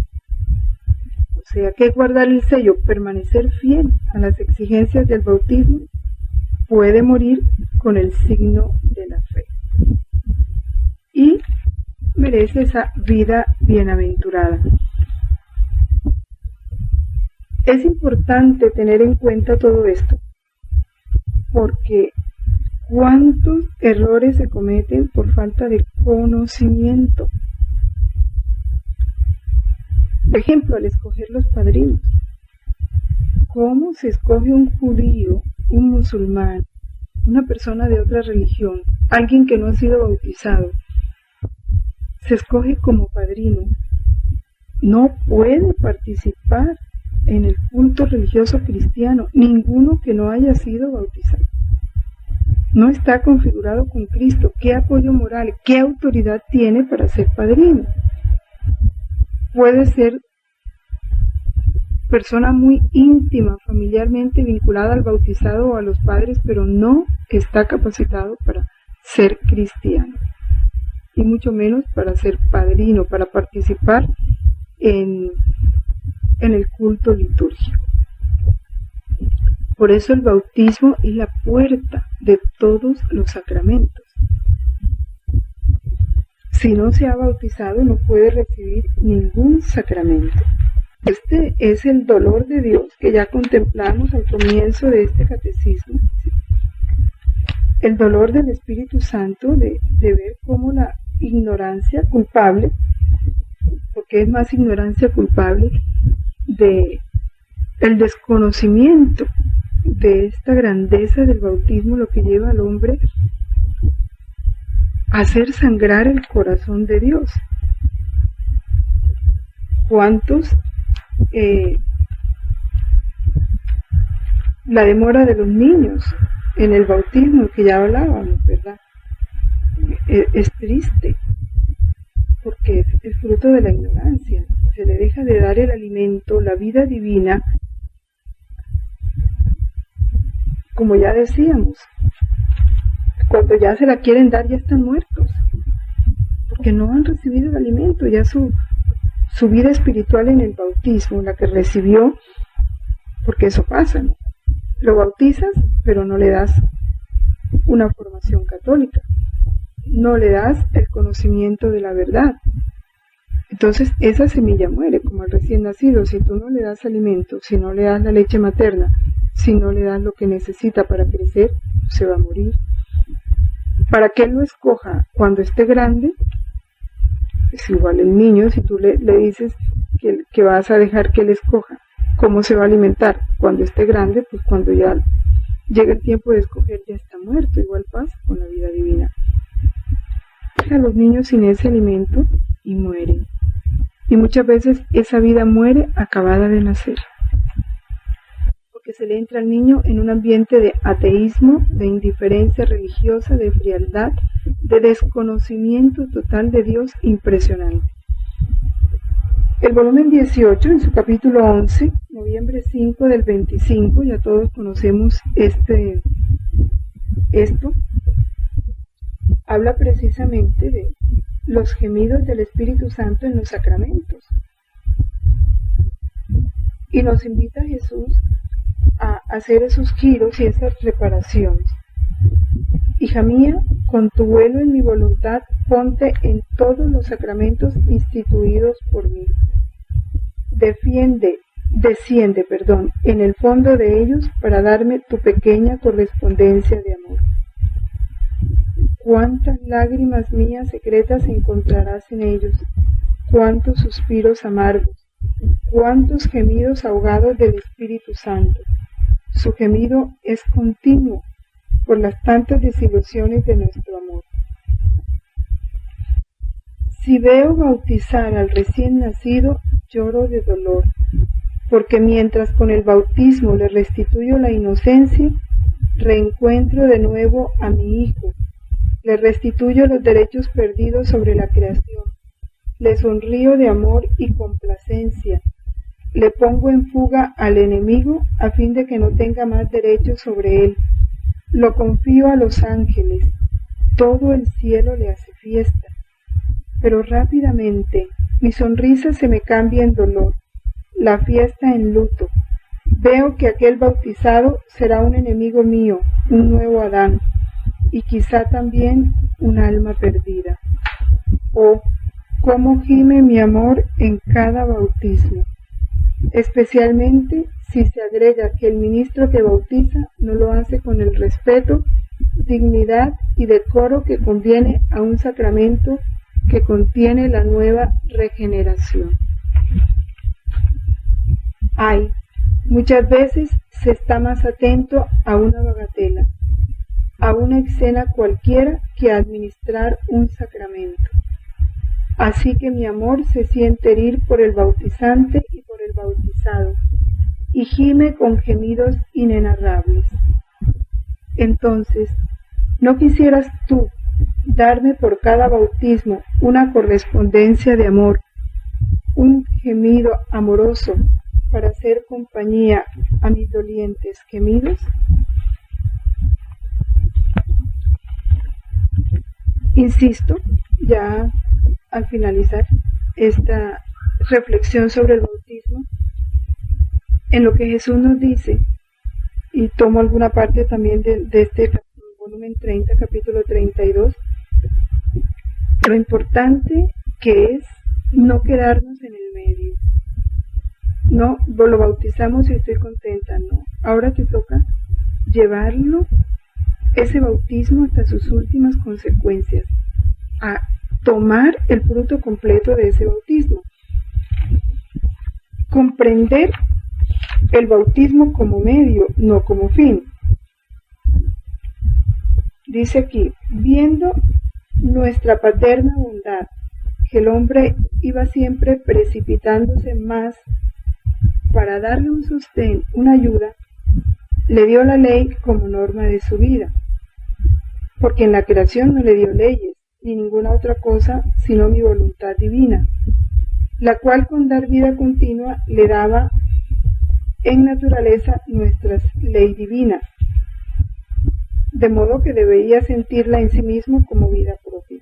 o sea, que guardar el sello, permanecer fiel a las exigencias del bautismo, puede morir con el signo de la fe. Y merece esa vida bienaventurada. Es importante tener en cuenta todo esto, porque ¿cuántos errores se cometen por falta de conocimiento? Por ejemplo, al escoger los padrinos. ¿Cómo se escoge un judío, un musulmán, una persona de otra religión, alguien que no ha sido bautizado? Se escoge como padrino. No puede participar en el culto religioso cristiano ninguno que no haya sido bautizado. No está configurado con Cristo. ¿Qué apoyo moral, qué autoridad tiene para ser padrino? Puede ser persona muy íntima, familiarmente vinculada al bautizado o a los padres, pero no está capacitado para ser cristiano, y mucho menos para ser padrino, para participar en el culto litúrgico. Por eso el bautismo es la puerta de todos los sacramentos. si no se ha bautizado, no puede recibir ningún sacramento. Este es el dolor de Dios que ya contemplamos al comienzo de este catecismo. El dolor del Espíritu Santo de ver cómo la ignorancia culpable, porque es más ignorancia culpable, de el desconocimiento de esta grandeza del bautismo, lo que lleva al hombre a hacer sangrar el corazón de Dios. ¿Cuántos? La demora de los niños en el bautismo, que ya hablábamos, ¿verdad? Es triste, porque es fruto de la ignorancia. Se le deja de dar el alimento, la vida divina, como ya decíamos. Cuando ya se la quieren dar, ya están muertos, porque no han recibido el alimento, ya su vida espiritual en el bautismo, la que recibió, porque eso pasa, ¿no? Lo bautizas, pero no le das una formación católica, no le das el conocimiento de la verdad. Entonces esa semilla muere, como el recién nacido. Si tú no le das alimento, si no le das la leche materna, si no le das lo que necesita para crecer, se va a morir. Para que él lo escoja cuando esté grande, es igual el niño. Si tú le dices que vas a dejar que él escoja cómo se va a alimentar cuando esté grande, pues cuando ya llega el tiempo de escoger ya está muerto. Igual pasa con la vida divina. Deja a los niños sin ese alimento y mueren. Y muchas veces esa vida muere acabada de nacer, porque se le entra al niño en un ambiente de ateísmo, de indiferencia religiosa, de frialdad, de desconocimiento total de Dios impresionante. El volumen 18, en su capítulo 11, noviembre 5 del 25, ya todos conocemos esto, habla precisamente de los gemidos del Espíritu Santo en los sacramentos. Y nos invita Jesús a hacer esos giros y esas reparaciones. Hija mía, con tu vuelo en mi voluntad, ponte en todos los sacramentos instituidos por mí. Desciende, en el fondo de ellos para darme tu pequeña correspondencia de amor. Cuántas lágrimas mías secretas encontrarás en ellos, cuántos suspiros amargos, cuántos gemidos ahogados del Espíritu Santo. Su gemido es continuo por las tantas desilusiones de nuestro amor. Si veo bautizar al recién nacido, lloro de dolor, porque mientras con el bautismo le restituyo la inocencia, reencuentro de nuevo a mi hijo, le restituyo los derechos perdidos sobre la creación, le sonrío de amor y complacencia, le pongo en fuga al enemigo a fin de que no tenga más derechos sobre él, lo confío a los ángeles, todo el cielo le hace fiesta, pero rápidamente mi sonrisa se me cambia en dolor, la fiesta en luto. Veo que aquel bautizado será un enemigo mío, un nuevo Adán, y quizá también un alma perdida. Oh, cómo gime mi amor en cada bautismo, especialmente si se agrega que el ministro que bautiza no lo hace con el respeto, dignidad y decoro que conviene a un sacramento que contiene la nueva regeneración. Ay, muchas veces se está más atento a una bagatela, a una escena cualquiera, que a administrar un sacramento. Así que mi amor se siente herir por el bautizante y por el bautizado, y gime con gemidos inenarrables. Entonces, ¿no quisieras tú darme por cada bautismo una correspondencia de amor, un gemido amoroso para hacer compañía a mis dolientes gemidos? Insisto, ya al finalizar esta reflexión sobre el bautismo, en lo que Jesús nos dice, y tomo alguna parte también de este volumen 30, capítulo 32, Lo importante que es no quedarnos en el medio. No, lo bautizamos y estoy contenta, no. Ahora te toca llevarlo, ese bautismo, hasta sus últimas consecuencias, a tomar el fruto completo de ese bautismo. Comprender el bautismo como medio, no como fin. Dice aquí, viendo nuestra paterna bondad, que el hombre iba siempre precipitándose más para darle un sostén, una ayuda, le dio la ley como norma de su vida, porque en la creación no le dio leyes, ni ninguna otra cosa, sino mi voluntad divina, la cual con dar vida continua le daba en naturaleza nuestra ley divina, de modo que debería sentirla en sí mismo como vida propia.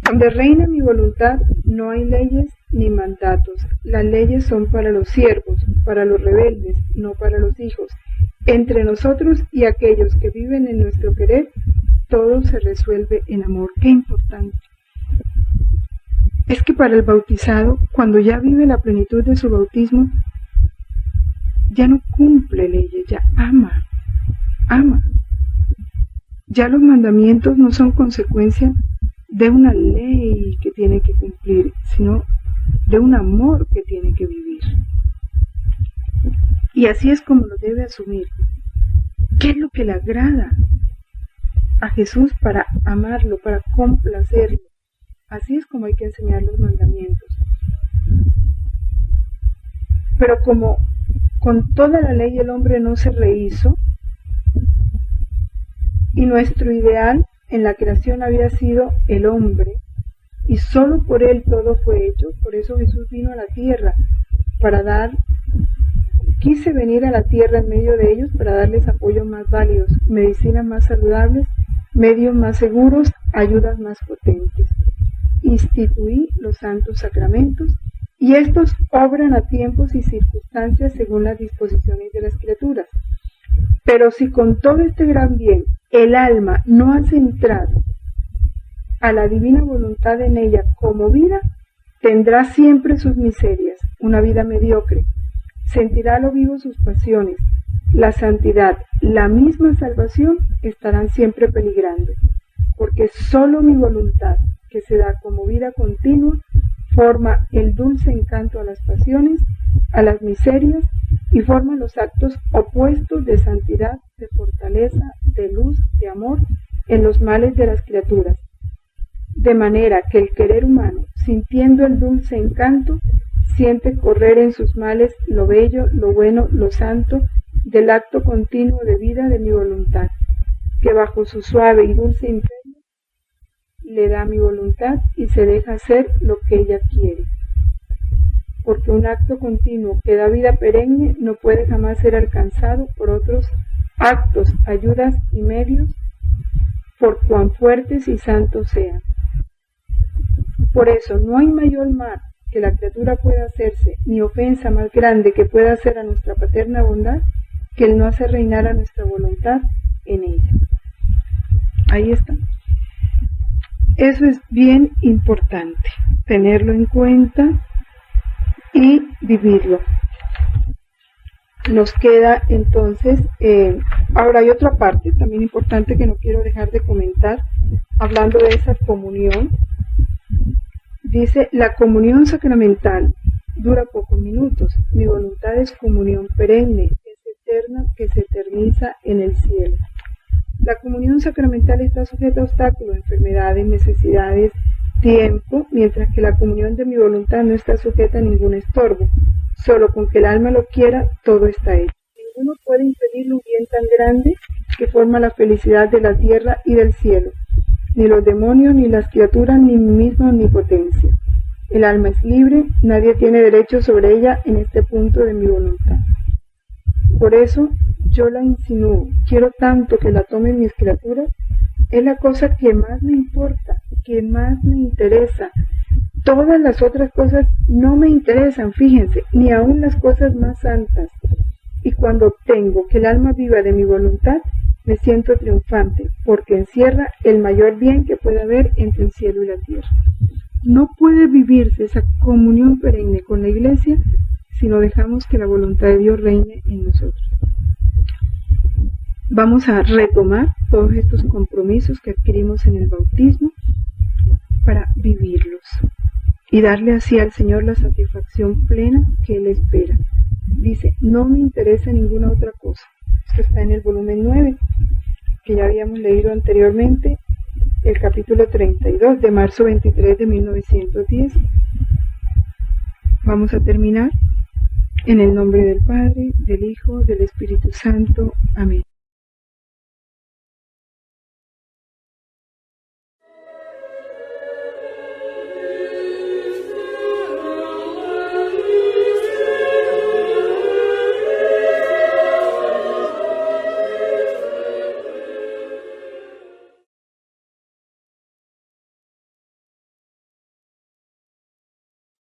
Donde reina mi voluntad no hay leyes ni mandatos. Las leyes son para los siervos, para los rebeldes, no para los hijos. Entre nosotros y aquellos que viven en nuestro querer, todo se resuelve en amor. ¡Qué importante! Es que para el bautizado, cuando ya vive la plenitud de su bautismo, ya no cumple leyes, ya ama. Ya los mandamientos no son consecuencia de una ley que tiene que cumplir, sino de un amor que tiene que vivir. Y así es como lo debe asumir. ¿Qué es lo que le agrada a Jesús para amarlo, para complacerlo? Así es como hay que enseñar los mandamientos. Pero como con toda la ley el hombre no se rehizo, y nuestro ideal en la creación había sido el hombre, y solo por él todo fue hecho. Por eso Jesús vino a la tierra, quise venir a la tierra en medio de ellos para darles apoyos más válidos, medicinas más saludables, medios más seguros, ayudas más potentes. Instituí los santos sacramentos, y estos obran a tiempos y circunstancias según las disposiciones de las criaturas. Pero si con todo este gran bien el alma no ha centrado a la divina voluntad en ella como vida, tendrá siempre sus miserias, una vida mediocre, sentirá a lo vivo sus pasiones, la santidad, la misma salvación estarán siempre peligrando, porque sólo mi voluntad, que se da como vida continua, forma el dulce encanto a las pasiones, a las miserias, y forma los actos opuestos de santidad, de fortaleza, de luz, de amor, en los males de las criaturas. De manera que el querer humano, sintiendo el dulce encanto, siente correr en sus males lo bello, lo bueno, lo santo, del acto continuo de vida de mi voluntad, que bajo su suave y dulce imperio le da mi voluntad y se deja hacer lo que ella quiere. Porque un acto continuo que da vida perenne no puede jamás ser alcanzado por otros actos, ayudas y medios, por cuán fuertes y santos sean. Por eso no hay mayor mal que la criatura pueda hacerse, ni ofensa más grande que pueda hacer a nuestra paterna bondad, que el no hacer reinar a nuestra voluntad en ella. Ahí está. Eso es bien importante, tenerlo en cuenta y vivirlo. Nos queda entonces, ahora hay otra parte también importante que no quiero dejar de comentar, hablando de esa comunión. Dice, la comunión sacramental dura pocos minutos, mi voluntad es comunión perenne, es eterna, que se eterniza en el cielo. La comunión sacramental está sujeta a obstáculos, enfermedades, necesidades, tiempo, mientras que la comunión de mi voluntad no está sujeta a ningún estorbo. Solo con que el alma lo quiera, todo está hecho. Ninguno puede impedir un bien tan grande que forma la felicidad de la tierra y del cielo. Ni los demonios, ni las criaturas, ni mi misma omnipotencia. El alma es libre, nadie tiene derecho sobre ella en este punto de mi voluntad. Por eso yo la insinúo, quiero tanto que la tomen mis criaturas, es la cosa que más me importa, que más me interesa. Todas las otras cosas no me interesan, fíjense, ni aun las cosas más santas. Y cuando obtengo que el alma viva de mi voluntad, me siento triunfante, porque encierra el mayor bien que puede haber entre el cielo y la tierra. No puede vivirse esa comunión perenne con la Iglesia si no dejamos que la voluntad de Dios reine en nosotros. Vamos a retomar todos estos compromisos que adquirimos en el bautismo para vivirlos y darle así al Señor la satisfacción plena que Él espera. Dice, no me interesa ninguna otra cosa. Esto está en el volumen 9, que ya habíamos leído anteriormente, el capítulo 32 de marzo 23 de 1910. Vamos a terminar en el nombre del Padre, del Hijo, del Espíritu Santo. Amén.